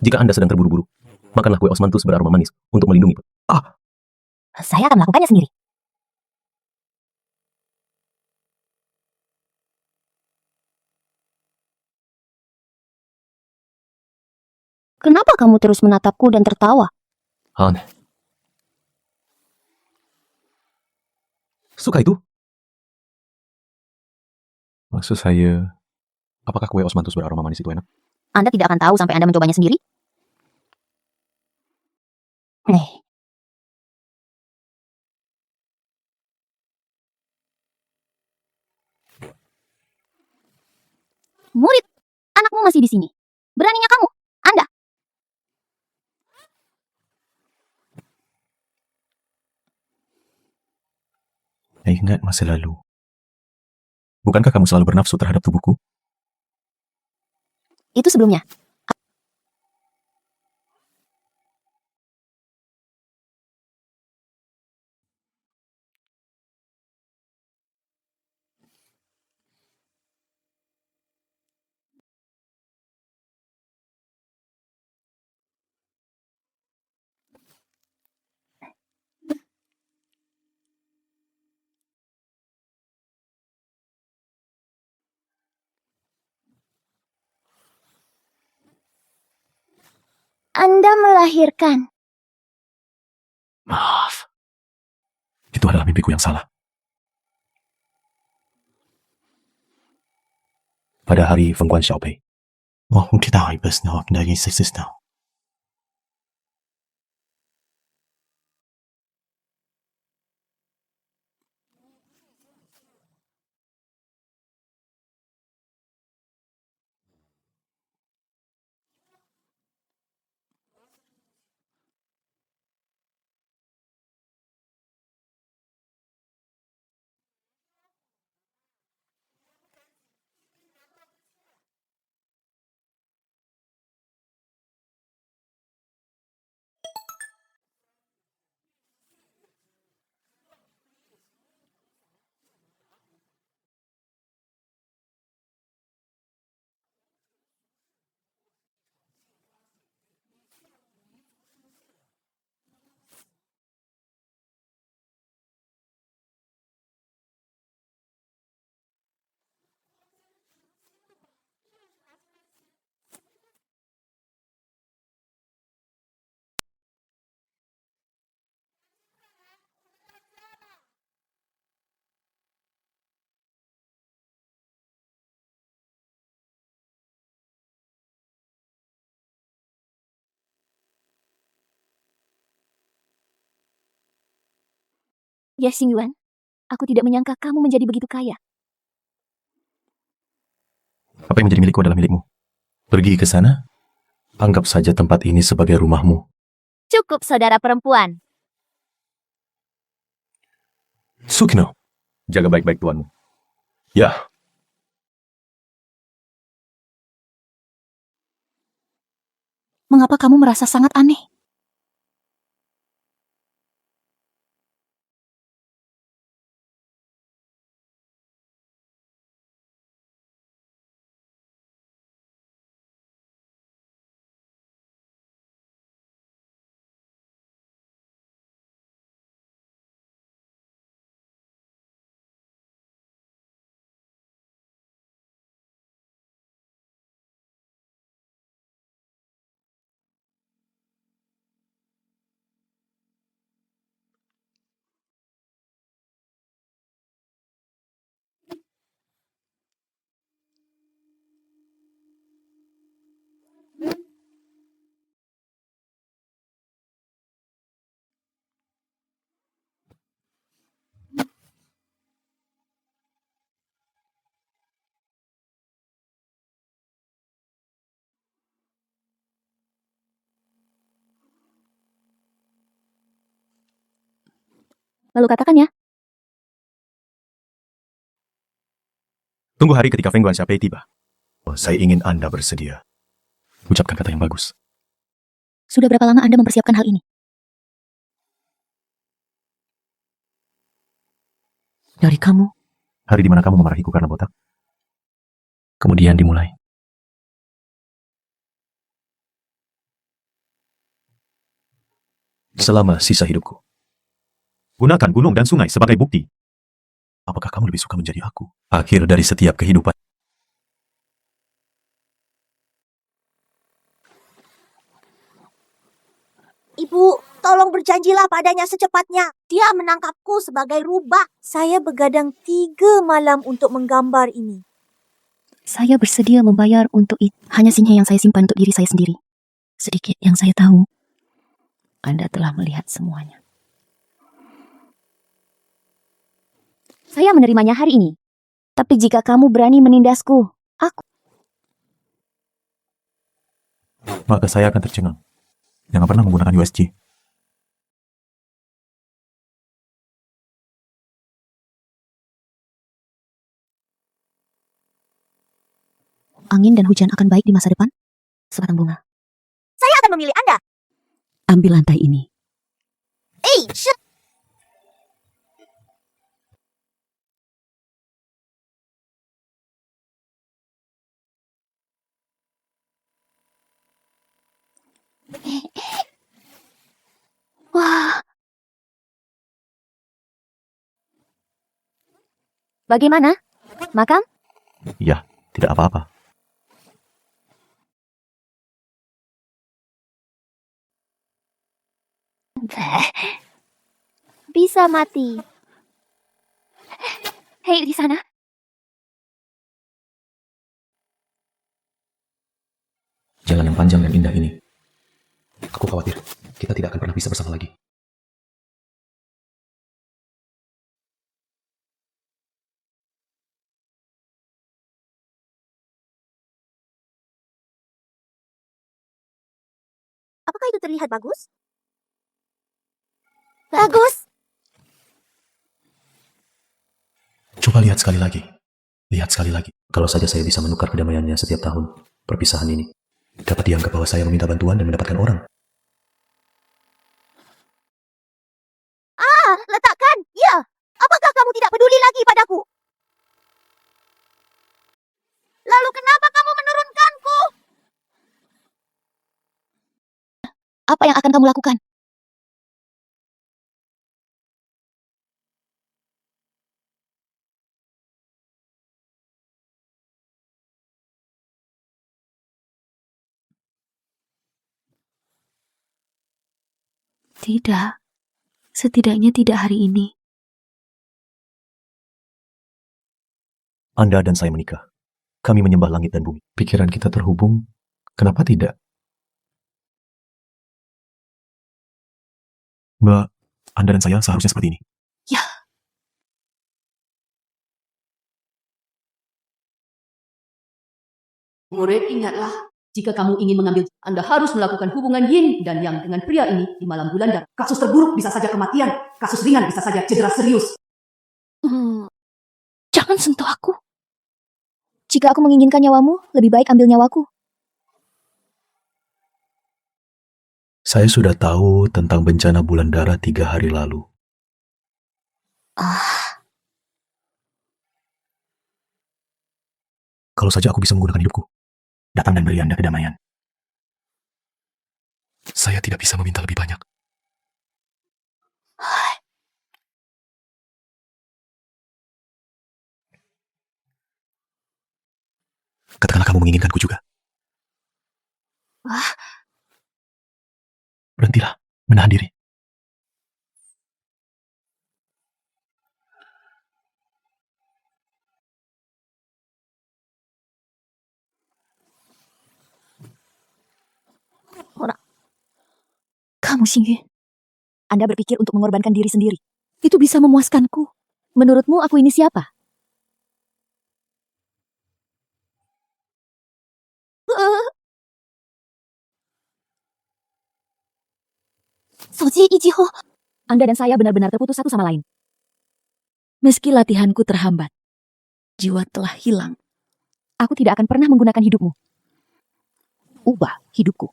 Jika Anda sedang terburu-buru, makanlah kue osmanthus beraroma manis untuk melindungi. Saya akan melakukannya sendiri. Kenapa kamu terus menatapku dan tertawa? Han. Suka itu? Maksud saya, apakah kue osmanthus beraroma manis itu enak? Anda tidak akan tahu sampai Anda mencobanya sendiri. Murid, anakmu masih di sini. Beraninya kamu, Anda. Ingat masa lalu. Bukankah kamu selalu bernafsu terhadap tubuhku? Itu sebelumnya. Anda melahirkan. Maaf. Itu adalah mimpiku yang salah. Pada hari Fengguan Xiaopei. 我唔記得係邊度嘅意思now. Ya, Xingyuan. Aku tidak menyangka kamu menjadi begitu kaya. Apa yang menjadi milikku adalah milikmu. Pergi ke sana, anggap saja tempat ini sebagai rumahmu. Cukup, saudara perempuan. Sukino, jaga baik-baik tuanmu. Ya. Mengapa kamu merasa sangat aneh? Lalu katakan ya. Tunggu hari ketika Feng Guansha tiba. Saya ingin Anda bersedia. Ucapkan kata yang bagus. Sudah berapa lama Anda mempersiapkan hal ini? Dari kamu. Hari di mana kamu memarahiku karena botak. Kemudian dimulai. Selama sisa hidupku. Gunakan gunung dan sungai sebagai bukti. Apakah kamu lebih suka menjadi aku? Akhir dari setiap kehidupan. Ibu, tolong berjanjilah padanya secepatnya. Dia menangkapku sebagai rubah. Saya begadang 3 malam untuk menggambar ini. Saya bersedia membayar untuk itu. Hanya sinyal yang saya simpan untuk diri saya sendiri. Sedikit yang saya tahu, Anda telah melihat semuanya. Saya menerimanya hari ini. Tapi jika kamu berani menindasku, aku... Maka saya akan tercengang. Jangan pernah menggunakan USG. Angin dan hujan akan baik di masa depan. Sebatang bunga. Saya akan memilih Anda. Ambil lantai ini. Shit. Wah. Bagaimana? Makam? Ya, tidak apa-apa. Bisa mati. Hei, di sana. Jalan yang panjang dan indah ini. Aku khawatir kita tidak akan pernah bisa bersama lagi. Apakah itu terlihat bagus? Bagus. Coba lihat sekali lagi. Lihat sekali lagi. Kalau saja saya bisa menukar kedamaiannya setiap tahun, perpisahan ini dapat dianggap bahwa saya meminta bantuan dan mendapatkan orang. Letakkan. Ya. Apakah kamu tidak peduli lagi padaku? Lalu kenapa kamu menurunkanku? Apa yang akan kamu lakukan? Tidak. Setidaknya tidak hari ini. Anda dan saya menikah. Kami menyembah langit dan bumi. Pikiran kita terhubung. Kenapa tidak? Mbak, Anda dan saya seharusnya seperti ini. Ya. Murid, ingatlah. Jika kamu ingin mengambil, Anda harus melakukan hubungan yin dan yang dengan pria ini di malam bulan Dar. Kasus terburuk bisa saja kematian. Kasus ringan bisa saja cedera serius. Jangan sentuh aku. Jika aku menginginkan nyawamu, lebih baik ambil nyawaku. Saya sudah tahu tentang bencana bulan darah 3 hari lalu. Kalau saja aku bisa menggunakan hidupku, datang dan beri Anda kedamaian. Saya tidak bisa meminta lebih banyak. Katakanlah kamu menginginkanku juga. Berhentilah, menahan diri. Kamu, Xingyue. Anda berpikir untuk mengorbankan diri sendiri. Itu bisa memuaskanku. Menurutmu aku ini siapa? Soji Ichiho. Anda dan saya benar-benar terputus satu sama lain. Meski latihanku terhambat, jiwa telah hilang. Aku tidak akan pernah menggunakan hidupmu. Ubah hidupku.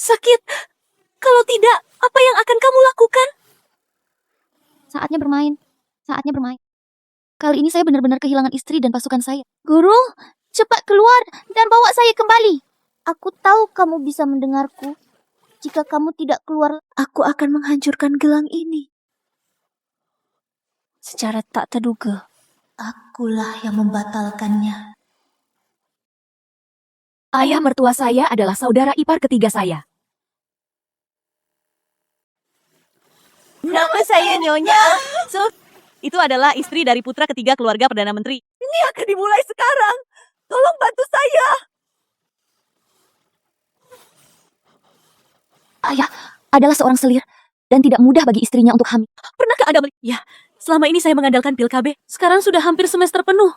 Sakit. Kalau tidak, apa yang akan kamu lakukan? Saatnya bermain. Saatnya bermain. Kali ini saya benar-benar kehilangan istri dan pasukan saya. Guru, cepat keluar dan bawa saya kembali. Aku tahu kamu bisa mendengarku. Jika kamu tidak keluar, Aku akan menghancurkan gelang ini. Secara tak terduga, akulah yang membatalkannya. Ayah mertua saya adalah saudara ipar ketiga saya. Nama saya Nyonya. Itu adalah istri dari putra ketiga keluarga Perdana Menteri. Ini akan dimulai sekarang. Tolong bantu saya. Ayah adalah seorang selir dan tidak mudah bagi istrinya untuk hamil. Pernahkah Anda melihat? Ya, selama ini saya mengandalkan pil KB. Sekarang sudah hampir semester penuh.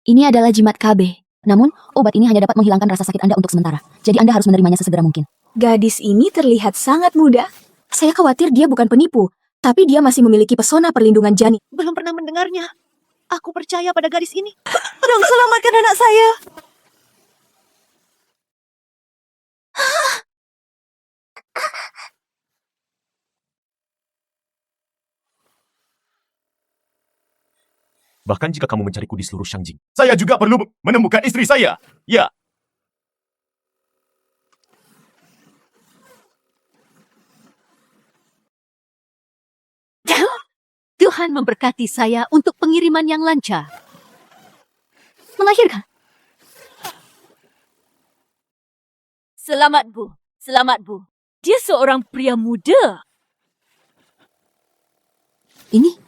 Ini adalah jimat KB. Namun, obat ini hanya dapat menghilangkan rasa sakit Anda untuk sementara. Jadi Anda harus menerimanya sesegera mungkin. Gadis ini terlihat sangat muda. Saya khawatir dia bukan penipu, tapi dia masih memiliki pesona perlindungan jani. Belum pernah mendengarnya. Aku percaya pada gadis ini. Tolong selamatkan anak saya. Bahkan jika kamu mencariku di seluruh Shangjing, saya juga perlu menemukan istri saya. Ya. Tuhan memberkati saya untuk pengiriman yang lancar. Melahirkan? Selamat, Bu. Selamat, Bu. Dia seorang pria muda. Ini?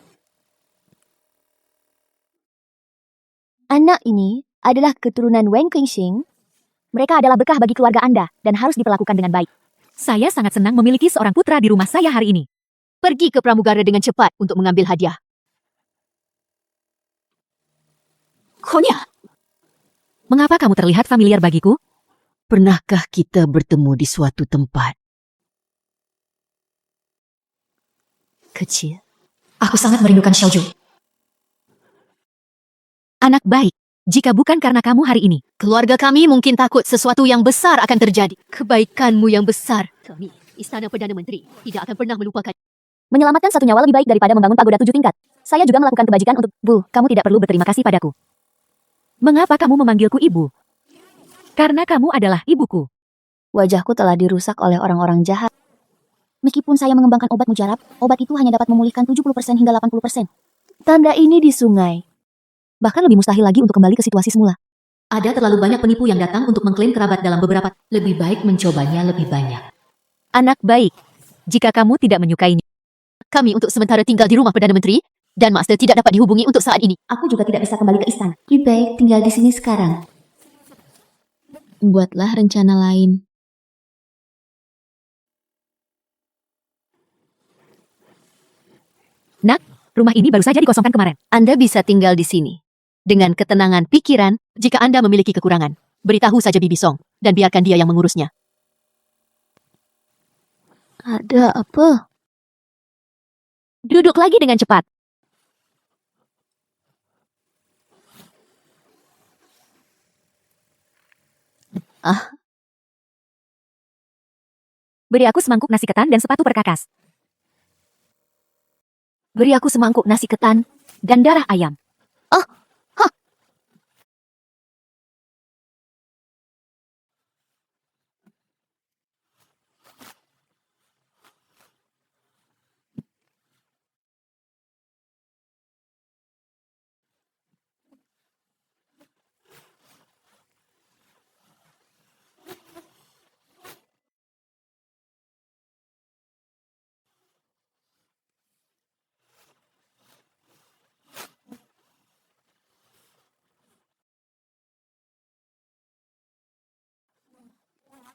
anak ini adalah keturunan Wen Qingxing. Mereka adalah berkah bagi keluarga Anda dan harus diperlakukan dengan baik. Saya sangat senang memiliki seorang putra di rumah saya hari ini. Pergi ke pramugara dengan cepat untuk mengambil hadiah. Konya, mengapa kamu terlihat familiar bagiku? Pernahkah kita bertemu di suatu tempat? Kecil. Aku sangat merindukan Xiaozhu. Anak baik, jika bukan karena kamu hari ini, keluarga kami mungkin takut sesuatu yang besar akan terjadi. Kebaikanmu yang besar. Kami, Istana Perdana Menteri, tidak akan pernah melupakan. Menyelamatkan satu nyawa lebih baik daripada membangun pagoda 7 tingkat. Saya juga melakukan kebajikan untuk... Bu, kamu tidak perlu berterima kasih padaku. Mengapa kamu memanggilku ibu? Karena kamu adalah ibuku. Wajahku telah dirusak oleh orang-orang jahat. Meskipun saya mengembangkan obat mujarab, obat itu hanya dapat memulihkan 70% hingga 80%. Tanda ini di sungai. Bahkan lebih mustahil lagi untuk kembali ke situasi semula. Ada terlalu banyak penipu yang datang untuk mengklaim kerabat dalam beberapa. Lebih baik mencobanya lebih banyak. Anak baik, jika kamu tidak menyukainya. Kami untuk sementara tinggal di rumah Perdana Menteri. Dan Master tidak dapat dihubungi untuk saat ini. Aku juga tidak bisa kembali ke istana. Lebih baik tinggal di sini sekarang. Buatlah rencana lain. Nak, rumah ini baru saja dikosongkan kemarin. Anda bisa tinggal di sini. Dengan ketenangan pikiran, jika Anda memiliki kekurangan, beritahu saja Bibi Song dan biarkan dia yang mengurusnya. Ada apa? Duduk lagi dengan cepat. Beri aku semangkuk nasi ketan dan sepatu perkakas. Beri aku semangkuk nasi ketan dan darah ayam.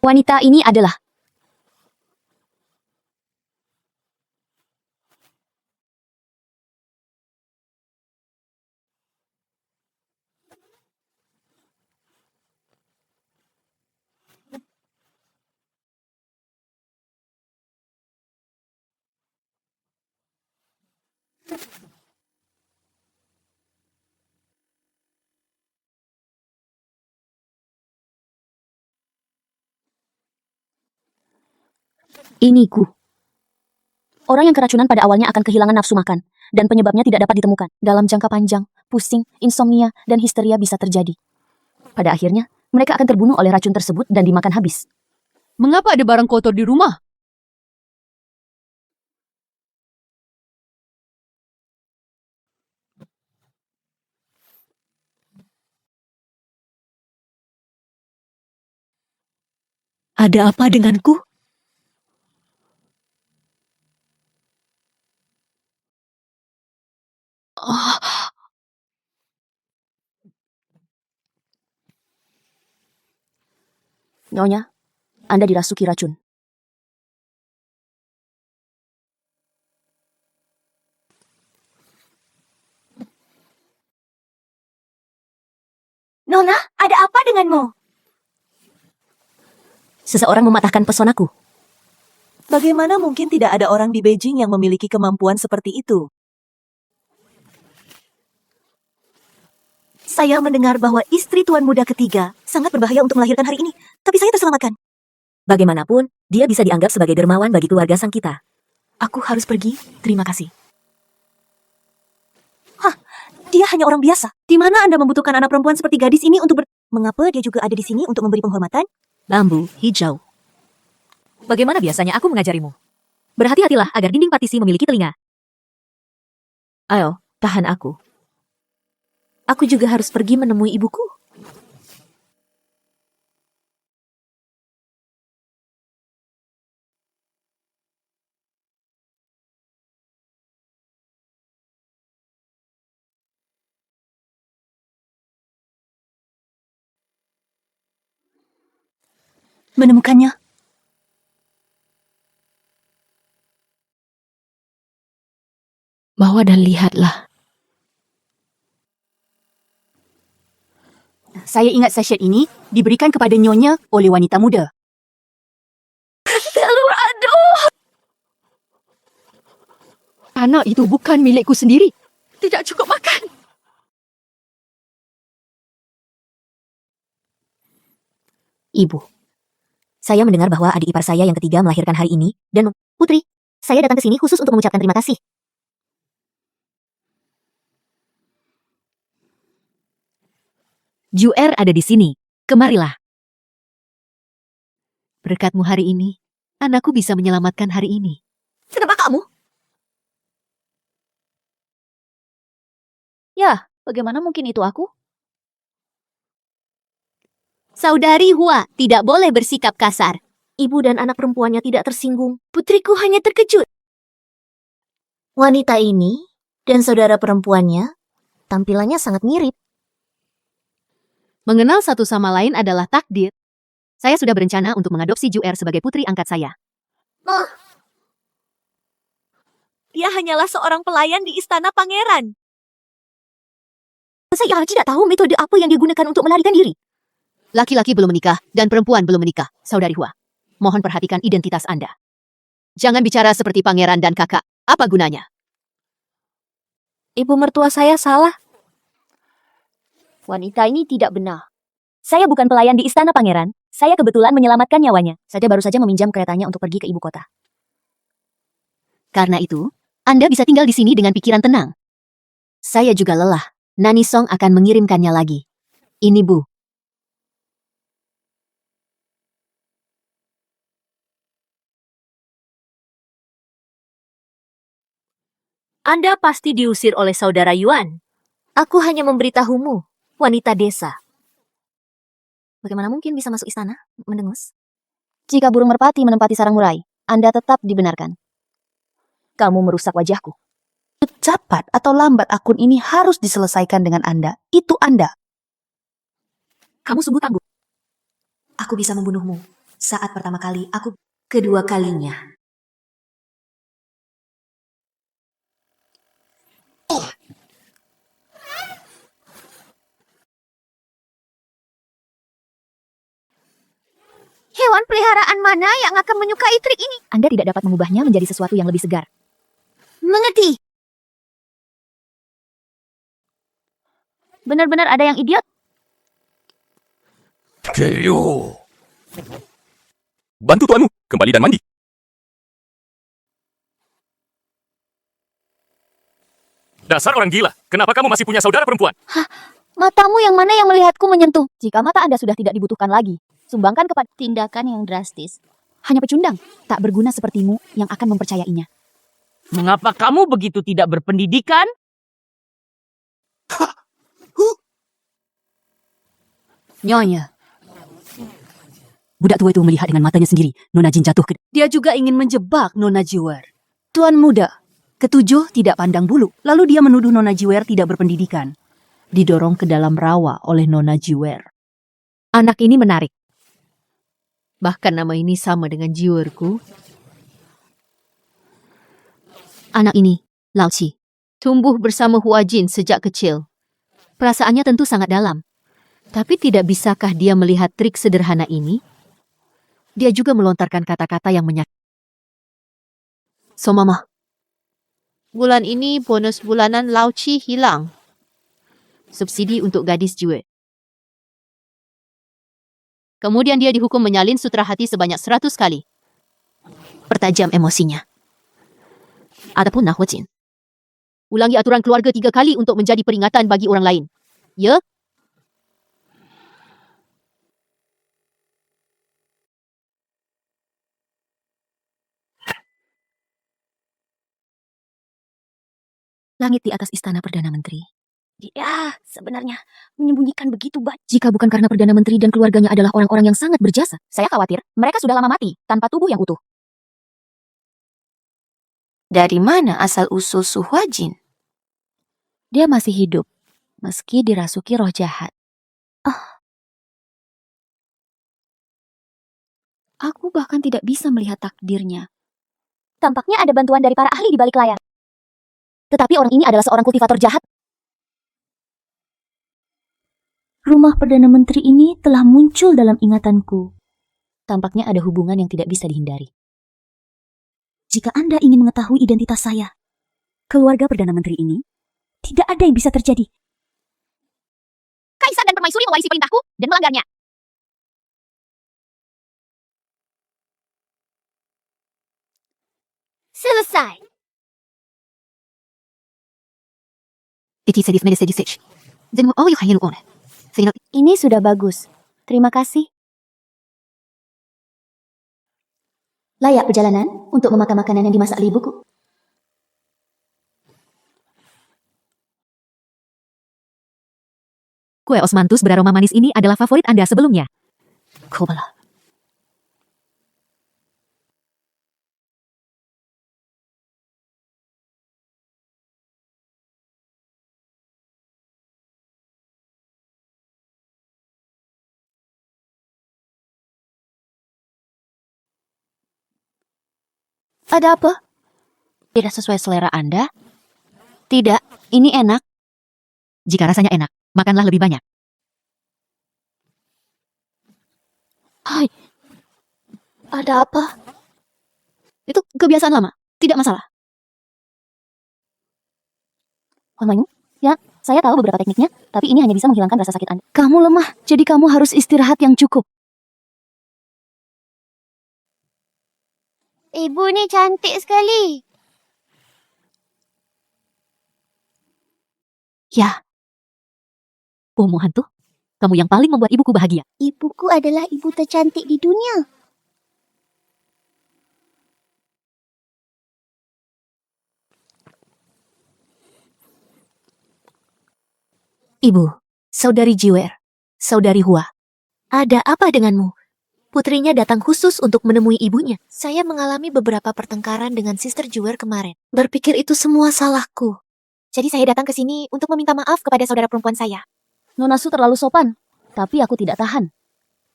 Wanita ini adalah Ini Gu. Orang yang keracunan pada awalnya akan kehilangan nafsu makan, dan penyebabnya tidak dapat ditemukan. Dalam jangka panjang, pusing, insomnia, dan histeria bisa terjadi. Pada akhirnya, mereka akan terbunuh oleh racun tersebut dan dimakan habis. mengapa ada barang kotor di rumah? Ada apa denganku? Nyonya, Anda dirasuki racun. Nona, ada apa denganmu? Seseorang mematahkan pesonaku. Bagaimana mungkin tidak ada orang di Beijing yang memiliki kemampuan seperti itu? Saya mendengar bahwa istri Tuan Muda ketiga sangat berbahaya untuk melahirkan hari ini, tapi saya terselamatkan. Bagaimanapun, dia bisa dianggap sebagai dermawan bagi keluarga sang kita. Aku harus pergi, terima kasih. Dia hanya orang biasa. Di mana Anda membutuhkan anak perempuan seperti gadis ini untuk Mengapa dia juga ada di sini untuk memberi penghormatan? Bambu hijau. Bagaimana biasanya aku mengajarimu? Berhati-hatilah agar dinding partisi memiliki telinga. Ayo, tahan aku. Aku juga harus pergi menemui ibuku. Menemukannya. Bawa dan lihatlah. Saya ingat sachet ini diberikan kepada Nyonya oleh wanita muda. Aduh! Anak itu bukan milikku sendiri. Tidak cukup makan. Ibu. Saya mendengar bahwa adik ipar saya yang ketiga melahirkan hari ini, dan Putri, saya datang ke sini khusus untuk mengucapkan terima kasih. Juer ada di sini. Kemarilah. Berkatmu hari ini, anakku bisa menyelamatkan hari ini. Kenapa kamu? Ya, bagaimana mungkin itu aku? Saudari Hua tidak boleh bersikap kasar. Ibu dan anak perempuannya tidak tersinggung. Putriku hanya terkejut. Wanita ini dan saudara perempuannya, tampilannya sangat mirip. Mengenal satu sama lain adalah takdir. Saya sudah berencana untuk mengadopsi Juer sebagai putri angkat saya. Dia hanyalah seorang pelayan di istana pangeran. Saya tidak tahu metode apa yang digunakan untuk melarikan diri. Laki-laki belum menikah dan perempuan belum menikah, Saudari Hua. Mohon perhatikan identitas Anda. Jangan bicara seperti pangeran dan kakak. Apa gunanya? Ibu mertua saya salah. Wanita ini tidak benar. Saya bukan pelayan di istana pangeran. Saya kebetulan menyelamatkan nyawanya. Saya baru saja meminjam keretanya untuk pergi ke ibu kota. Karena itu, Anda bisa tinggal di sini dengan pikiran tenang. Saya juga lelah. Nani Song akan mengirimkannya lagi. Ini Bu. Anda pasti diusir oleh saudara Yuan. Aku hanya memberitahumu, wanita desa. Bagaimana mungkin bisa masuk istana, mendengus? Jika burung merpati menempati sarang murai, Anda tetap dibenarkan. Kamu merusak wajahku. Cepat atau lambat akun ini harus diselesaikan dengan Anda. Itu Anda. Kamu sungguh tangguh. Aku bisa membunuhmu. Saat pertama kali, aku kedua kalinya. Hewan peliharaan mana yang akan menyukai trik ini? Anda tidak dapat mengubahnya menjadi sesuatu yang lebih segar. Mengerti. Benar-benar ada yang idiot. Keyo. Bantu tuanmu, kembali dan mandi. Dasar orang gila, kenapa kamu masih punya saudara perempuan? Matamu yang mana yang melihatku menyentuh? Jika mata Anda sudah tidak dibutuhkan lagi, sumbangkan kepada Tindakan yang drastis. hanya pecundang, tak berguna sepertimu yang akan mempercayainya. Mengapa kamu begitu tidak berpendidikan? Nyonya. Budak tua itu melihat dengan matanya sendiri. Nona Jin jatuh ke... Dia juga ingin menjebak Nona Jiwer. Tuan muda, ketujuh tidak pandang bulu. Lalu dia menuduh Nona Jiwer tidak berpendidikan. Didorong ke dalam rawa oleh Nona Jiwer. Anak ini menarik. Bahkan nama ini sama dengan Jiwerku. Anak ini, Lao Qi, tumbuh bersama Hua Jin sejak kecil. Perasaannya tentu sangat dalam. Tapi tidak bisakah dia melihat trik sederhana ini? Dia juga melontarkan kata-kata yang menyakitkan. So, Mama. Bulan ini bonus bulanan Lao Qi hilang. Subsidi untuk gadis Jue. Kemudian dia dihukum menyalin sutra hati sebanyak 100 kali. Pertajam emosinya. Adapun Nah Hua Jin. Ulangi aturan keluarga 3 kali untuk menjadi peringatan bagi orang lain. Ya? Langit di atas istana Perdana Menteri. Dia sebenarnya menyembunyikan begitu banyak. Jika bukan karena Perdana Menteri dan keluarganya adalah orang-orang yang sangat berjasa, saya khawatir mereka sudah lama mati tanpa tubuh yang utuh. Dari mana asal-usul Su Huajin? Dia masih hidup, meski dirasuki roh jahat. Aku bahkan tidak bisa melihat takdirnya. Tampaknya ada bantuan dari para ahli di balik layar. Tetapi orang ini adalah seorang kultivator jahat. Rumah Perdana Menteri ini telah muncul dalam ingatanku. Tampaknya ada hubungan yang tidak bisa dihindari. Jika Anda ingin mengetahui identitas saya, keluarga Perdana Menteri ini, tidak ada yang bisa terjadi. Kaisar dan permaisuri mewarisi perintahku dan melanggarnya. Selesai. Ini sudah bagus. Terima kasih. Layak perjalanan untuk memakan makanan yang dimasak oleh ibuku. Kue osmanthus beraroma manis ini adalah favorit Anda sebelumnya. Kobala. Ada apa? Tidak sesuai selera Anda? Tidak, ini enak. Jika rasanya enak, makanlah lebih banyak. Hai, ada apa? Itu kebiasaan lama, tidak masalah. Onmainu? Ya, saya tahu beberapa tekniknya, tapi ini hanya bisa menghilangkan rasa sakit Anda. Kamu lemah, jadi kamu harus istirahat yang cukup. Ibu ni cantik sekali. Ya. Omo hantu, kamu yang paling membuat ibuku bahagia. Ibuku adalah ibu tercantik di dunia. Ibu, saudari Jiwer, saudari Hua, ada apa denganmu? Putrinya datang khusus untuk menemui ibunya. Saya mengalami beberapa pertengkaran dengan Sister Jiwer kemarin. Berpikir itu semua salahku. Jadi saya datang ke sini untuk meminta maaf kepada saudara perempuan saya. Nona Su terlalu sopan, tapi aku tidak tahan.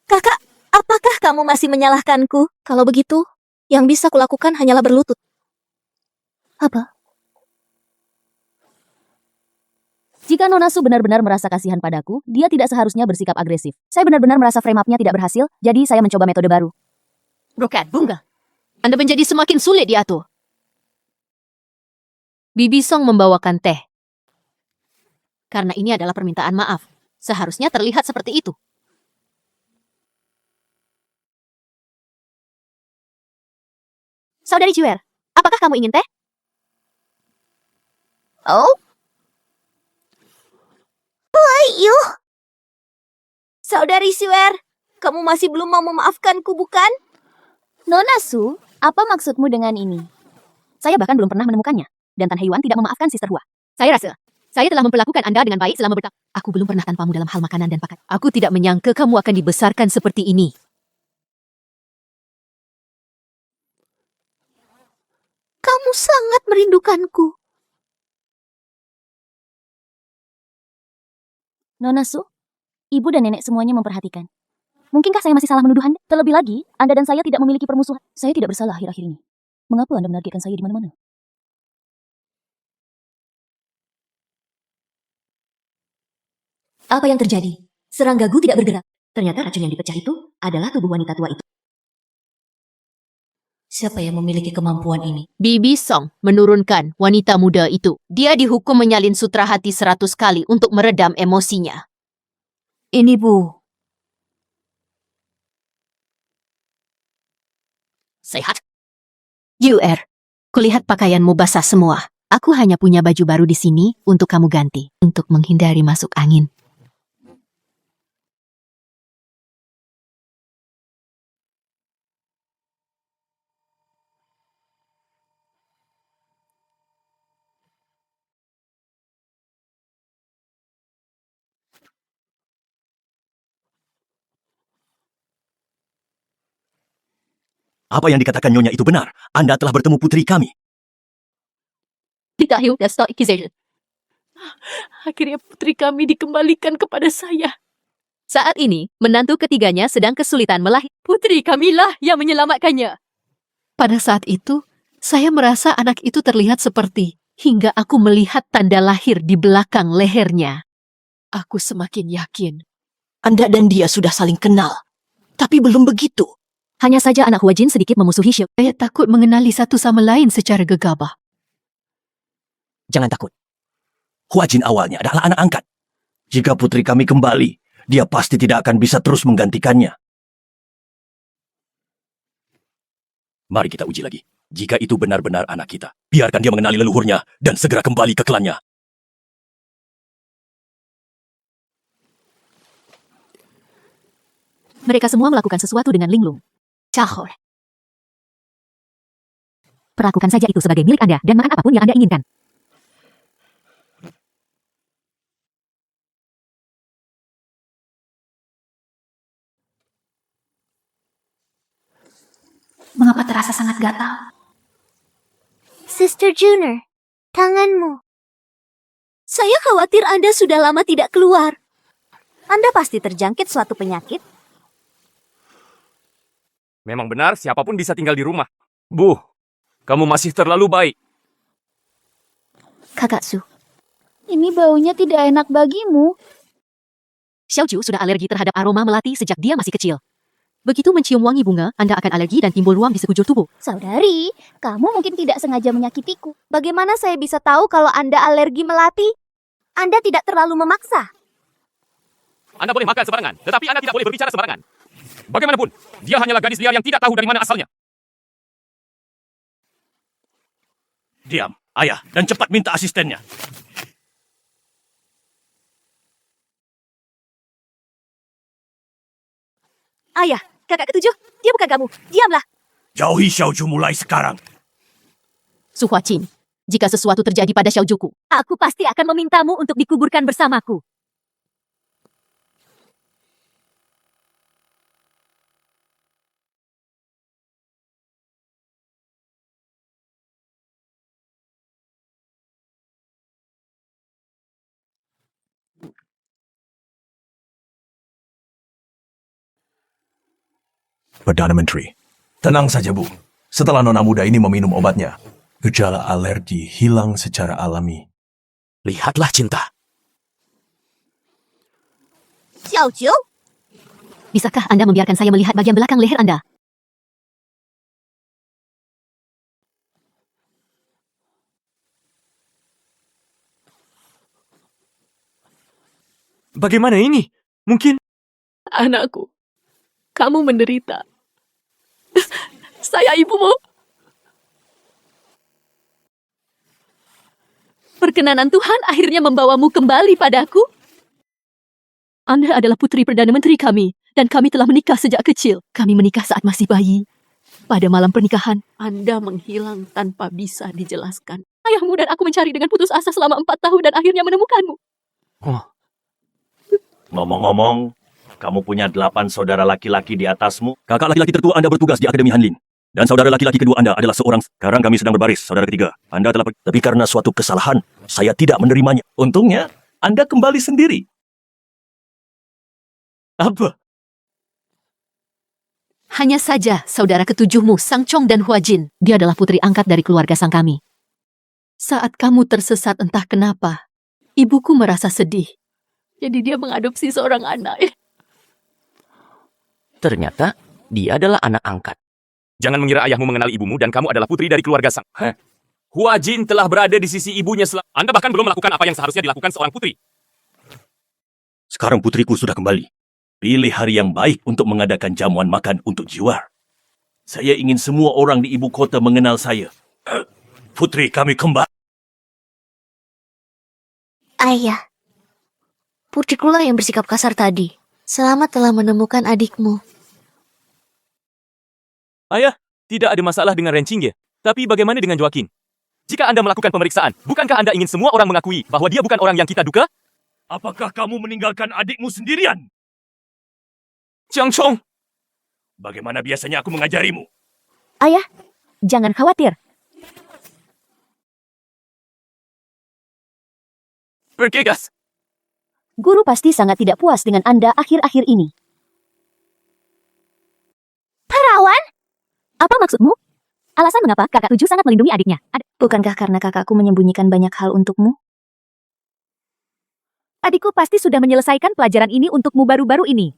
Kakak, apakah kamu masih menyalahkanku? Kalau begitu, yang bisa kulakukan hanyalah berlutut. Apa? Jika Nona Su benar-benar merasa kasihan padaku, dia tidak seharusnya bersikap agresif. Saya benar-benar merasa frame up-nya tidak berhasil, jadi saya mencoba metode baru. Brokat, bunga. Anda menjadi semakin sulit diatur. Bibi Song membawakan teh. Karena ini adalah permintaan maaf. Seharusnya terlihat seperti itu. Saudari Jiwer, apakah kamu ingin teh? Oh? Ayo. Saudari Siwer, kamu masih belum mau memaafkanku, bukan? Nona Su, apa maksudmu dengan ini? Saya bahkan belum pernah menemukannya. Dan Tan Heyuan tidak memaafkan Sister Hua. Saya rasa, saya telah memperlakukan Anda dengan baik selama bertahun. Aku belum pernah tanpamu dalam hal makanan dan pakaian. Aku tidak menyangka kamu akan dibesarkan seperti ini. Kamu sangat merindukanku. Nona Su, ibu dan nenek semuanya memperhatikan. Mungkinkah saya masih salah menuduh Anda? Terlebih lagi, Anda dan saya tidak memiliki permusuhan. Saya tidak bersalah akhir-akhir ini. Mengapa Anda menargetkan saya di mana-mana? Apa yang terjadi? Serangga Gu tidak bergerak. Ternyata racun yang dipecah itu adalah tubuh wanita tua itu. Siapa yang memiliki kemampuan ini? Bibi Song menurunkan wanita muda itu. Dia dihukum menyalin sutra hati 100 kali untuk meredam emosinya. Ini Bu. Sehat? UR, kulihat pakaianmu basah semua. Aku hanya punya baju baru di sini untuk kamu ganti. Untuk menghindari masuk angin. Apa yang dikatakan Nyonya itu benar. Anda telah bertemu putri kami. Tidak, that's not accusation. Akhirnya putri kami dikembalikan kepada saya. Saat ini, menantu ketiganya sedang kesulitan melahirkan. Putri kamilah yang menyelamatkannya. Pada saat itu, saya merasa anak itu terlihat seperti hingga aku melihat tanda lahir di belakang lehernya. Aku semakin yakin. Anda dan dia sudah saling kenal. Tapi belum begitu. Hanya saja anak Huajin sedikit memusuhi Xiao. Saya takut mengenali satu sama lain secara gegabah. Jangan takut. Huajin awalnya adalah anak angkat. Jika putri kami kembali, dia pasti tidak akan bisa terus menggantikannya. Mari kita uji lagi. Jika itu benar-benar anak kita, biarkan dia mengenali leluhurnya dan segera kembali ke klannya. Mereka semua melakukan sesuatu dengan linglung. Cahor. Perlakukan saja itu sebagai milik Anda dan makan apapun yang Anda inginkan. Mengapa terasa sangat gatal? Sister Juner, tanganmu. Saya khawatir Anda sudah lama tidak keluar. Anda pasti terjangkit suatu penyakit. Memang benar, siapapun bisa tinggal di rumah. Bu, Kamu masih terlalu baik. Kakak Su, Ini baunya tidak enak bagimu. Xiaoju sudah alergi terhadap aroma melati sejak dia masih kecil. Begitu mencium wangi bunga, Anda akan alergi dan timbul ruam di sekujur tubuh. Saudari, kamu mungkin tidak sengaja menyakitiku. Bagaimana saya bisa tahu kalau Anda alergi melati? Anda tidak terlalu memaksa. Anda boleh makan sembarangan, tetapi Anda tidak boleh berbicara sembarangan. Bagaimanapun, dia hanyalah gadis liar yang tidak tahu dari mana asalnya. Diam, ayah, dan cepat minta asistennya. Ayah, kakak ketujuh, dia bukan kamu. Diamlah. Jauhi Xiaoju mulai sekarang. Su Huaqin, jika sesuatu terjadi pada Xiaojuku, aku pasti akan memintamu untuk dikuburkan bersamaku. Perdana Menteri, tenang saja Bu. Setelah nona muda ini meminum obatnya, gejala alergi hilang secara alami. Lihatlah cinta. Xiaoju, Bisakah Anda membiarkan saya melihat bagian belakang leher Anda? Bagaimana ini? Mungkin... Anakku, kamu menderita. Saya ibumu. Perkenanan Tuhan akhirnya membawamu kembali padaku. Anda adalah putri Perdana Menteri kami, dan kami telah menikah sejak kecil. Kami menikah saat masih bayi. Pada malam pernikahan, Anda menghilang tanpa bisa dijelaskan. Ayahmu dan aku mencari dengan putus asa selama 4 tahun dan akhirnya menemukanmu. Ngomong-ngomong, kamu punya 8 saudara laki-laki di atasmu? Kakak laki-laki tertua Anda bertugas di Akademi Hanlin. Dan saudara laki-laki kedua Anda adalah seorang. Sekarang kami sedang berbaris, saudara ketiga. Anda telah pergi. Tapi karena suatu kesalahan, saya tidak menerimanya. Untungnya, Anda kembali sendiri. Apa? hanya saja saudara ketujuhmu, Sang Chong dan Huajin, dia adalah putri angkat dari keluarga sang kami. Saat kamu tersesat entah kenapa, ibuku merasa sedih. Jadi dia mengadopsi seorang anak. Ternyata dia adalah anak angkat. Jangan mengira ayahmu mengenal ibumu dan kamu adalah putri dari keluarga sang. Huajin telah berada di sisi ibunya Anda bahkan belum melakukan apa yang seharusnya dilakukan seorang putri. Sekarang putriku sudah kembali. Pilih hari yang baik untuk mengadakan jamuan makan untuk Jiwar. Saya ingin semua orang di ibu kota mengenal saya. Putri kami kembali. Ayah, putrikulah yang bersikap kasar tadi. Selamat telah menemukan adikmu. Ayah, tidak ada masalah dengan Renchingge. Tapi bagaimana dengan Joaquin? Jika Anda melakukan pemeriksaan, bukankah Anda ingin semua orang mengakui bahwa dia bukan orang yang kita duga? Apakah kamu meninggalkan adikmu sendirian? Jiang Chong! Bagaimana biasanya aku mengajarimu? Ayah, jangan khawatir. Bergegas! Guru pasti sangat tidak puas dengan Anda akhir-akhir ini. Perawan? Apa maksudmu? Alasan mengapa kakak tujuh sangat melindungi adiknya? Bukankah karena kakakku menyembunyikan banyak hal untukmu? Adikku pasti sudah menyelesaikan pelajaran ini untukmu baru-baru ini.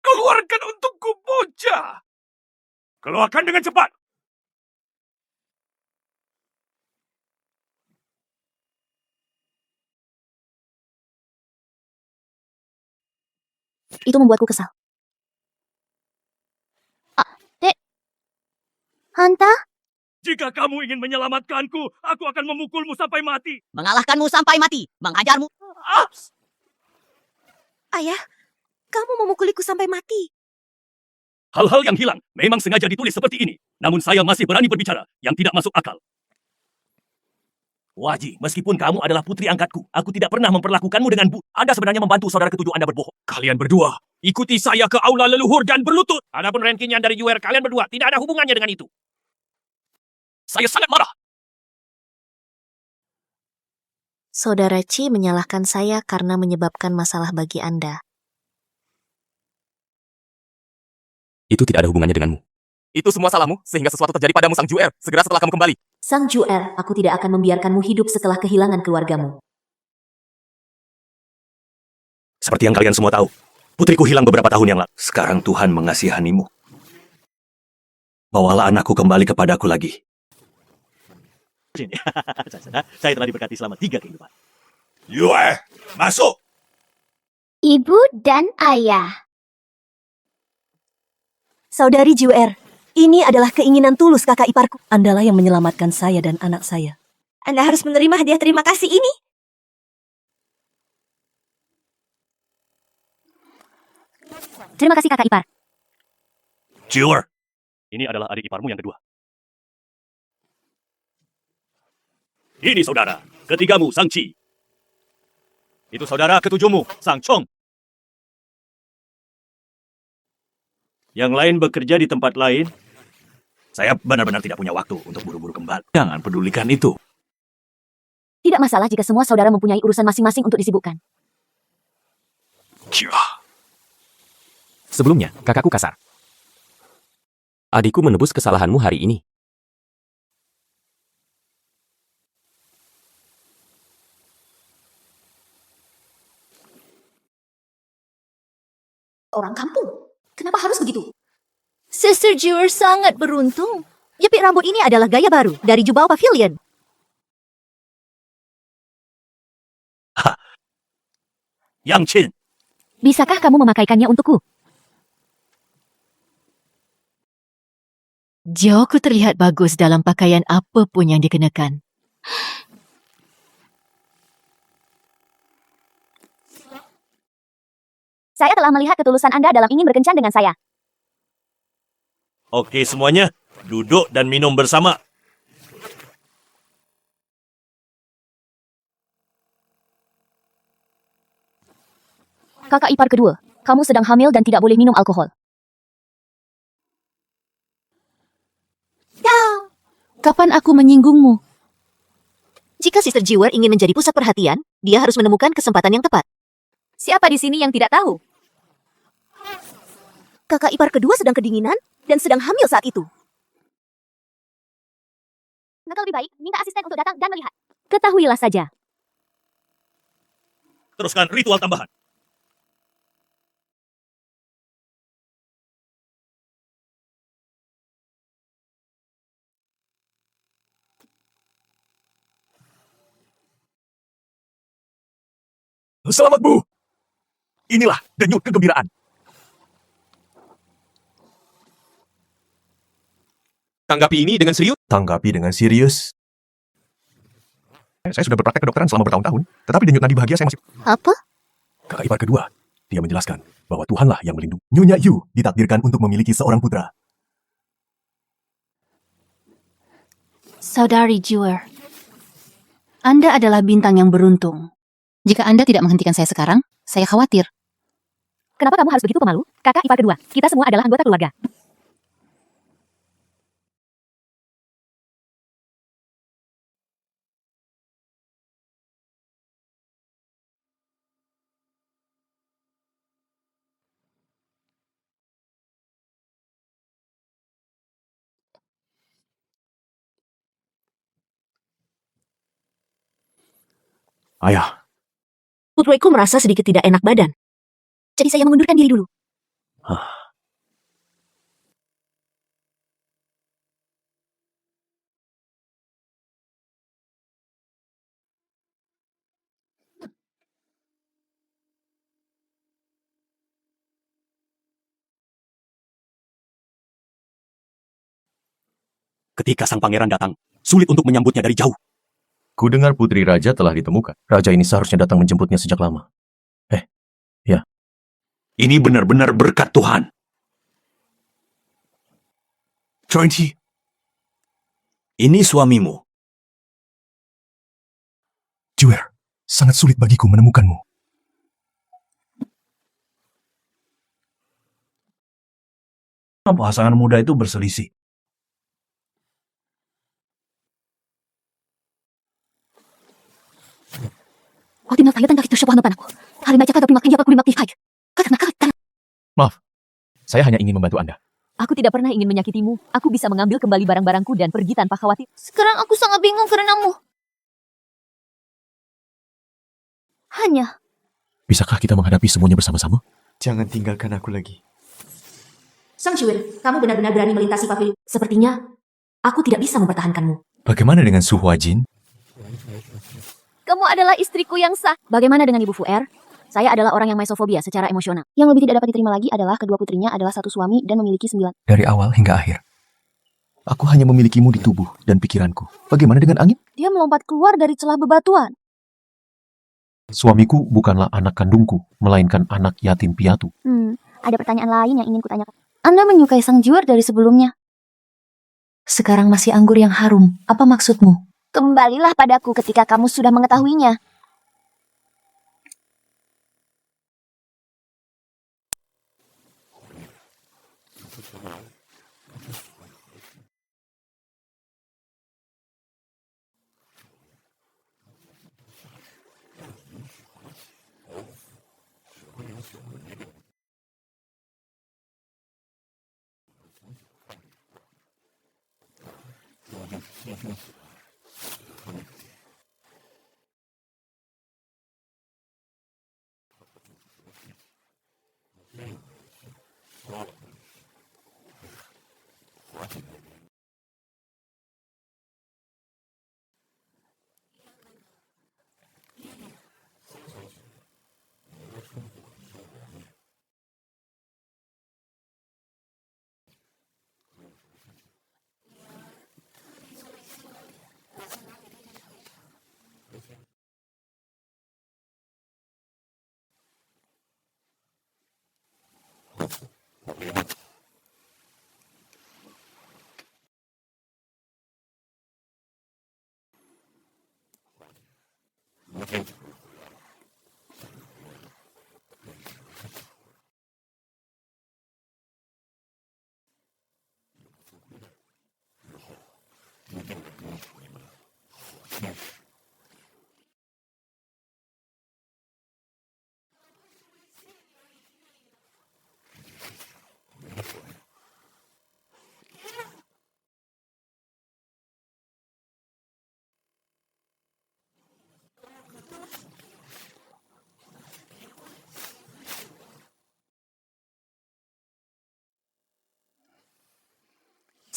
Keluarkan untukku, bocah! Keluarkan dengan cepat! Itu membuatku kesal. Hanta? Jika kamu ingin menyelamatkanku, aku akan memukulmu sampai mati. Mengalahkanmu sampai mati. Menghajarmu. Ayah, kamu memukuliku sampai mati. Hal-hal yang hilang memang sengaja ditulis seperti ini. Namun saya masih berani berbicara yang tidak masuk akal. Waji, meskipun kamu adalah putri angkatku, aku tidak pernah memperlakukanmu dengan Anda sebenarnya membantu saudara ketujuh Anda berbohong. Kalian berdua, ikuti saya ke aula leluhur dan berlutut. Adapun rankingnya dari UR kalian berdua, tidak ada hubungannya dengan itu. Saya sangat marah. Saudara Chi menyalahkan saya karena menyebabkan masalah bagi Anda. Itu tidak ada hubungannya denganmu. Itu semua salahmu, sehingga sesuatu terjadi padamu Sang Juer, segera setelah kamu kembali. Sang Juer, aku tidak akan membiarkanmu hidup setelah kehilangan keluargamu. Seperti yang kalian semua tahu, putriku hilang beberapa tahun yang lalu. Sekarang Tuhan mengasihanimu. Bawalah anakku kembali kepadaku lagi. Saya telah diberkati selama 3 kehidupan. Yue, masuk! Ibu dan ayah. Saudari Juer, ini adalah keinginan tulus kakak iparku. Andalah yang menyelamatkan saya dan anak saya. Anda harus menerima hadiah terima kasih ini. Terima kasih kakak ipar. Juer, ini adalah adik iparmu yang kedua. Ini saudara ketigamu, Sang Chi. Itu saudara ketujuhmu, Sang Chong. Yang lain bekerja di tempat lain. Saya benar-benar tidak punya waktu untuk buru-buru kembali. Jangan pedulikan itu. Tidak masalah jika semua saudara mempunyai urusan masing-masing untuk disibukkan. Sebelumnya, kakakku kasar. Adikku menebus kesalahanmu hari ini. Orang kampung. Kenapa harus begitu? Sister Juer sangat beruntung. Jepit rambut ini adalah gaya baru dari Jubao Pavilion. Yang Chin. Bisakah kamu memakaikannya untukku? Joko terlihat bagus dalam pakaian apapun yang dikenakan. Saya telah melihat ketulusan Anda dalam ingin berkencan dengan saya. Oke semuanya, duduk dan minum bersama. Kakak ipar kedua, kamu sedang hamil dan tidak boleh minum alkohol. Kapan aku menyinggungmu? Jika Sister Juer ingin menjadi pusat perhatian, dia harus menemukan kesempatan yang tepat. Siapa di sini yang tidak tahu? Kakak ipar kedua sedang kedinginan dan sedang hamil saat itu. Maka lebih baik minta asisten untuk datang dan melihat. Ketahuilah saja. Teruskan ritual tambahan. Selamat, Bu. Inilah denyut kegembiraan. Tanggapi ini dengan serius. Tanggapi dengan serius. Saya sudah berpraktek kedokteran selama bertahun-tahun, tetapi denyut nadi bahagia saya masih... Apa? Kakak ipar kedua, dia menjelaskan bahwa Tuhanlah yang melindungi. Nyonya Yu ditakdirkan untuk memiliki seorang putra. Saudari Juer, Anda adalah bintang yang beruntung. Jika Anda tidak menghentikan saya sekarang, saya khawatir. Kenapa kamu harus begitu pemalu? Kakak ipar kedua, kita semua adalah anggota keluarga. Ayah, Putriku merasa sedikit tidak enak badan. Jadi saya mengundurkan diri dulu. Ketika sang pangeran datang, sulit untuk menyambutnya dari jauh. ku dengar putri raja telah ditemukan. Raja ini seharusnya datang menjemputnya sejak lama. Ya. Ini benar-benar berkat Tuhan. Choi-Chi, ini suamimu. Juer, sangat sulit bagiku menemukanmu. Pasangan muda itu berselisih. Maaf, saya hanya ingin membantu Anda. Aku tidak pernah ingin menyakitimu. Aku bisa mengambil kembali barang-barangku dan pergi tanpa khawatir. Sekarang aku sangat bingung karenamu. Hanya Bisakah kita menghadapi semuanya bersama-sama? Jangan tinggalkan aku lagi. Sang Juwer, kamu benar-benar berani melintasi pavilion. Sepertinya aku tidak bisa mempertahankanmu. Bagaimana dengan Su Huajin? kamu adalah istriku yang sah. Bagaimana dengan Ibu Fuer? Saya adalah orang yang mesofobia secara emosional. Yang lebih tidak dapat diterima lagi adalah kedua putrinya adalah satu suami dan memiliki 9. Dari awal hingga akhir. Aku hanya memilikimu di tubuh dan pikiranku. Bagaimana dengan angin? Dia melompat keluar dari celah bebatuan. Suamiku bukanlah anak kandungku, melainkan anak yatim piatu. Ada pertanyaan lain yang ingin kutanyakan. Anda menyukai sang Juwer dari sebelumnya? Sekarang masih anggur yang harum. Apa maksudmu? Kembalilah padaku ketika kamu sudah mengetahuinya.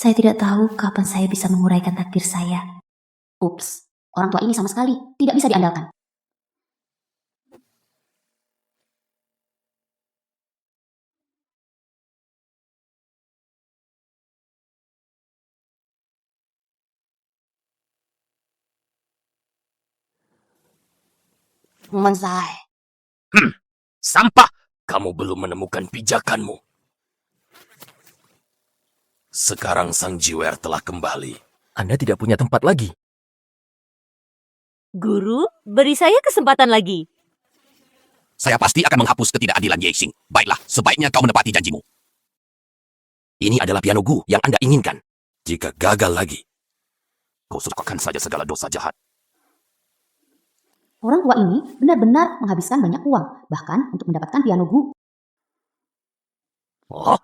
Saya tidak tahu kapan saya bisa menguraikan takdir saya. Ups, orang tua ini sama sekali tidak bisa diandalkan. Mensai. Sampah! Kamu belum menemukan pijakanmu. Sekarang Sang Jiwer telah kembali. Anda tidak punya tempat lagi. Guru, beri saya kesempatan lagi. Saya pasti akan menghapus ketidakadilan Yexing. Baiklah, sebaiknya kau menepati janjimu. Ini adalah piano Gu yang Anda inginkan. Jika gagal lagi, kau sukakan saja segala dosa jahat. Orang tua ini benar-benar menghabiskan banyak uang, bahkan untuk mendapatkan piano Gu. Oh?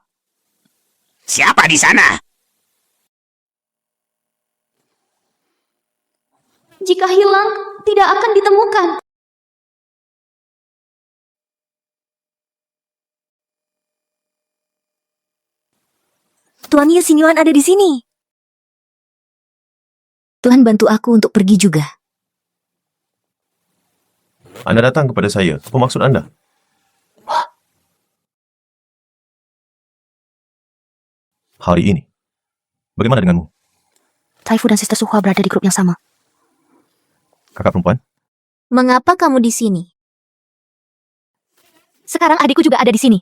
Siapa di sana? Jika hilang, tidak akan ditemukan. Tuan Ye Xingyuan ada di sini. Tuhan bantu aku untuk pergi juga. Anda datang kepada saya. Apa maksud Anda? Hari ini. Bagaimana denganmu? Taifu dan Sister Suhua berada di grup yang sama. Kakak perempuan? Mengapa kamu di sini? Sekarang adikku juga ada di sini.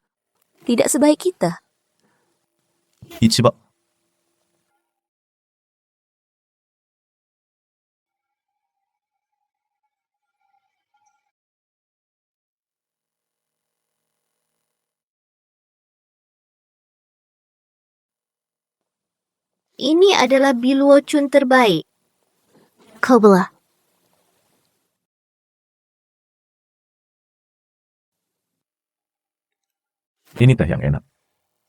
Tidak sebaik kita. Ichiba. Ini adalah Biluo Chun terbaik. Kau belah. Ini teh yang enak.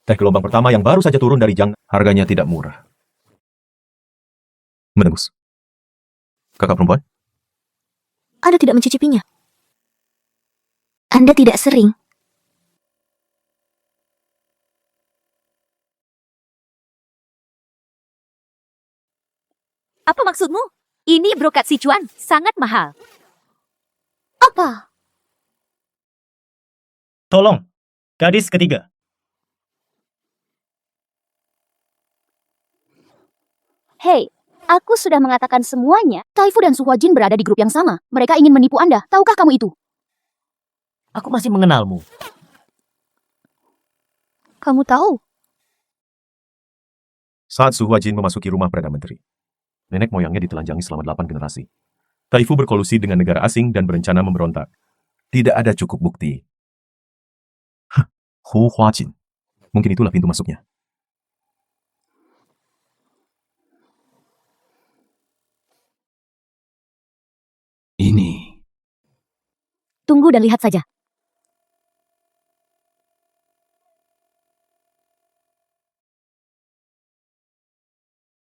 Teh gelombang pertama yang baru saja turun dari jang, harganya tidak murah. Menembus. Kakak perempuan? Anda tidak mencicipinya. Anda tidak sering. Apa maksudmu? Ini brokat Sichuan, sangat mahal. Apa? Tolong, gadis ketiga. Hei, aku sudah mengatakan semuanya. Taifu dan Su Huajin berada di grup yang sama. Mereka ingin menipu Anda. Tahukah kamu itu? Aku masih mengenalmu. Kamu tahu? Saat Su Huajin memasuki rumah Perdana Menteri, nenek moyangnya ditelanjangi selama 8 generasi. Taifu berkolusi dengan negara asing dan berencana memberontak. Tidak ada cukup bukti. Hu Huajin. Mungkin itulah pintu masuknya. Ini. Tunggu dan lihat saja.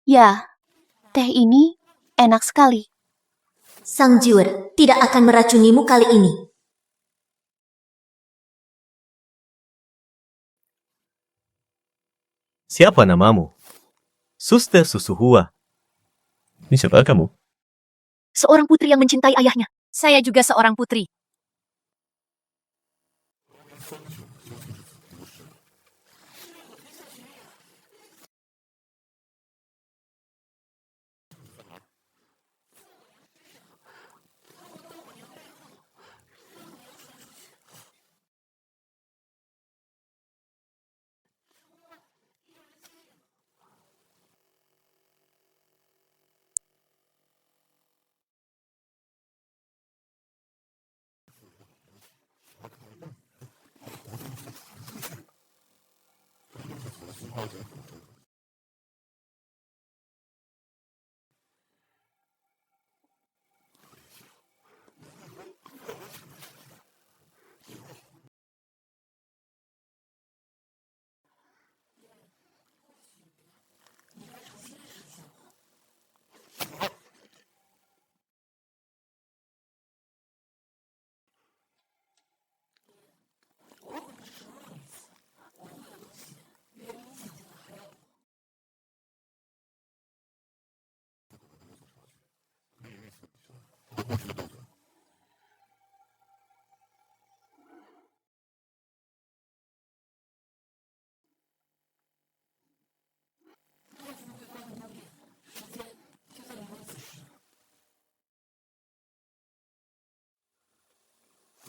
Ya, teh ini enak sekali. Sang Jiwer tidak akan meracunimu kali ini. Siapa namamu? Suster Susuhua. Ini siapa kamu? Seorang putri yang mencintai ayahnya. Saya juga seorang putri.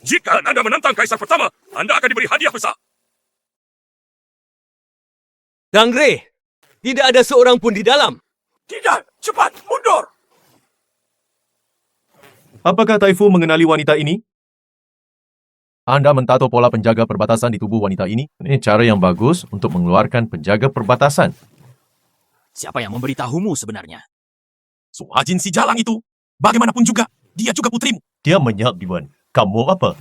Jika Anda menantang Kaisar pertama, Anda akan diberi hadiah besar. Gangre, tidak ada seorang pun di dalam. Tidak, cepat, mundur. Apakah Taifu mengenali wanita ini? Anda mentato pola penjaga perbatasan di tubuh wanita ini? Ini cara yang bagus untuk mengeluarkan penjaga perbatasan. Siapa yang memberitahumu sebenarnya? Su Huajin si jalang itu. Bagaimanapun juga, dia juga putrimu. Dia menyerang Yuan. Kamu apa?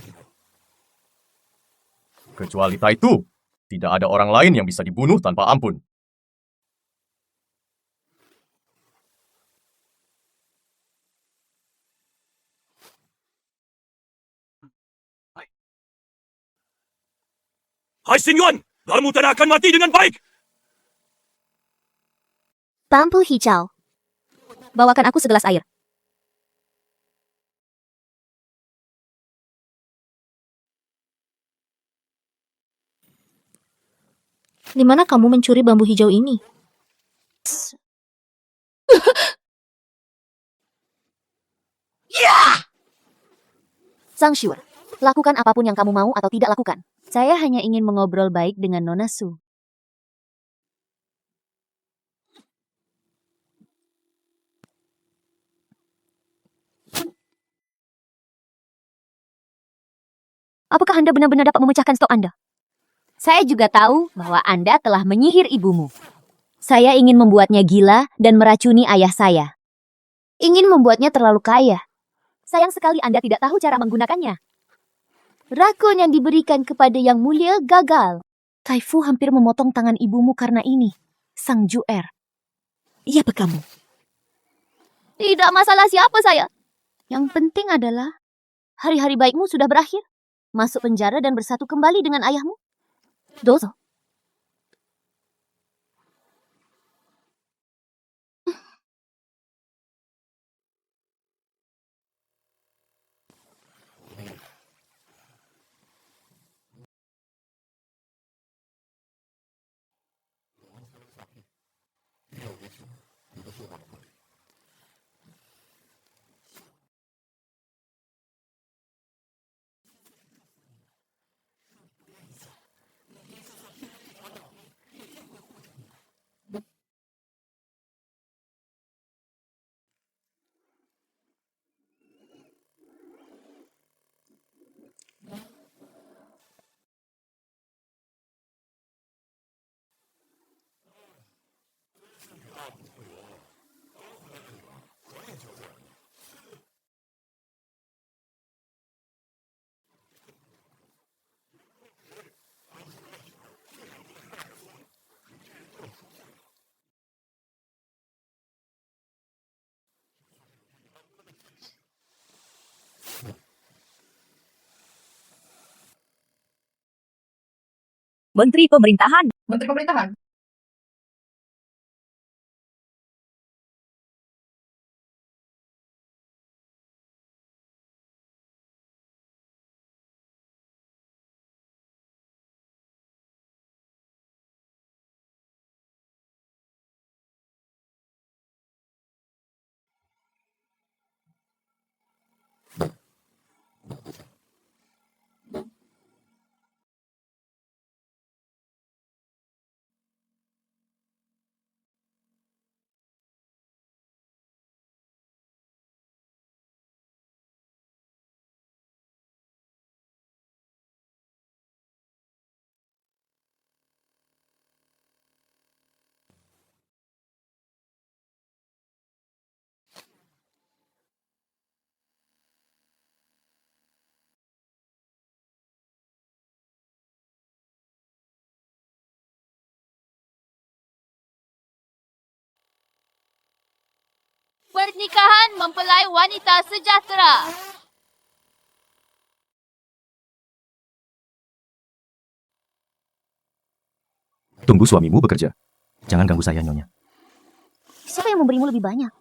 Kecuali Taitu, tidak ada orang lain yang bisa dibunuh tanpa ampun. Hai Xing Yuan, kamu tidak akan mati dengan baik. Bambu hijau. Bawakan aku segelas air. Di mana kamu mencuri bambu hijau ini? Sang Shiwer, lakukan apapun yang kamu mau atau tidak lakukan. Saya hanya ingin mengobrol baik dengan Nona Su. Apakah Anda benar-benar dapat memecahkan stok Anda? Saya juga tahu bahwa Anda telah menyihir ibumu. Saya ingin membuatnya gila dan meracuni ayah saya. Ingin membuatnya terlalu kaya. Sayang sekali Anda tidak tahu cara menggunakannya. Rakun yang diberikan kepada yang mulia gagal. Taifu hampir memotong tangan ibumu karena ini, Sang Juer. Iya kamu. Tidak masalah siapa saya. Yang penting adalah hari-hari baikmu sudah berakhir. Masuk penjara dan bersatu kembali dengan ayahmu. Dozo. Menteri Pemerintahan. Menteri Pemerintahan. Pernikahan mempelai wanita sejahtera. Tunggu suamimu bekerja. Jangan ganggu saya, Nyonya. Siapa yang memberimu lebih banyak?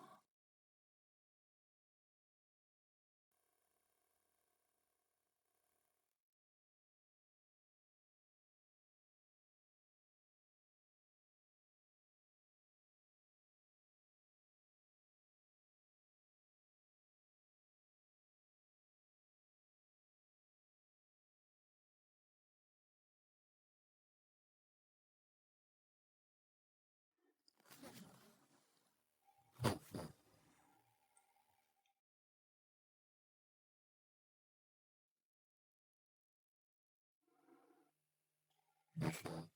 National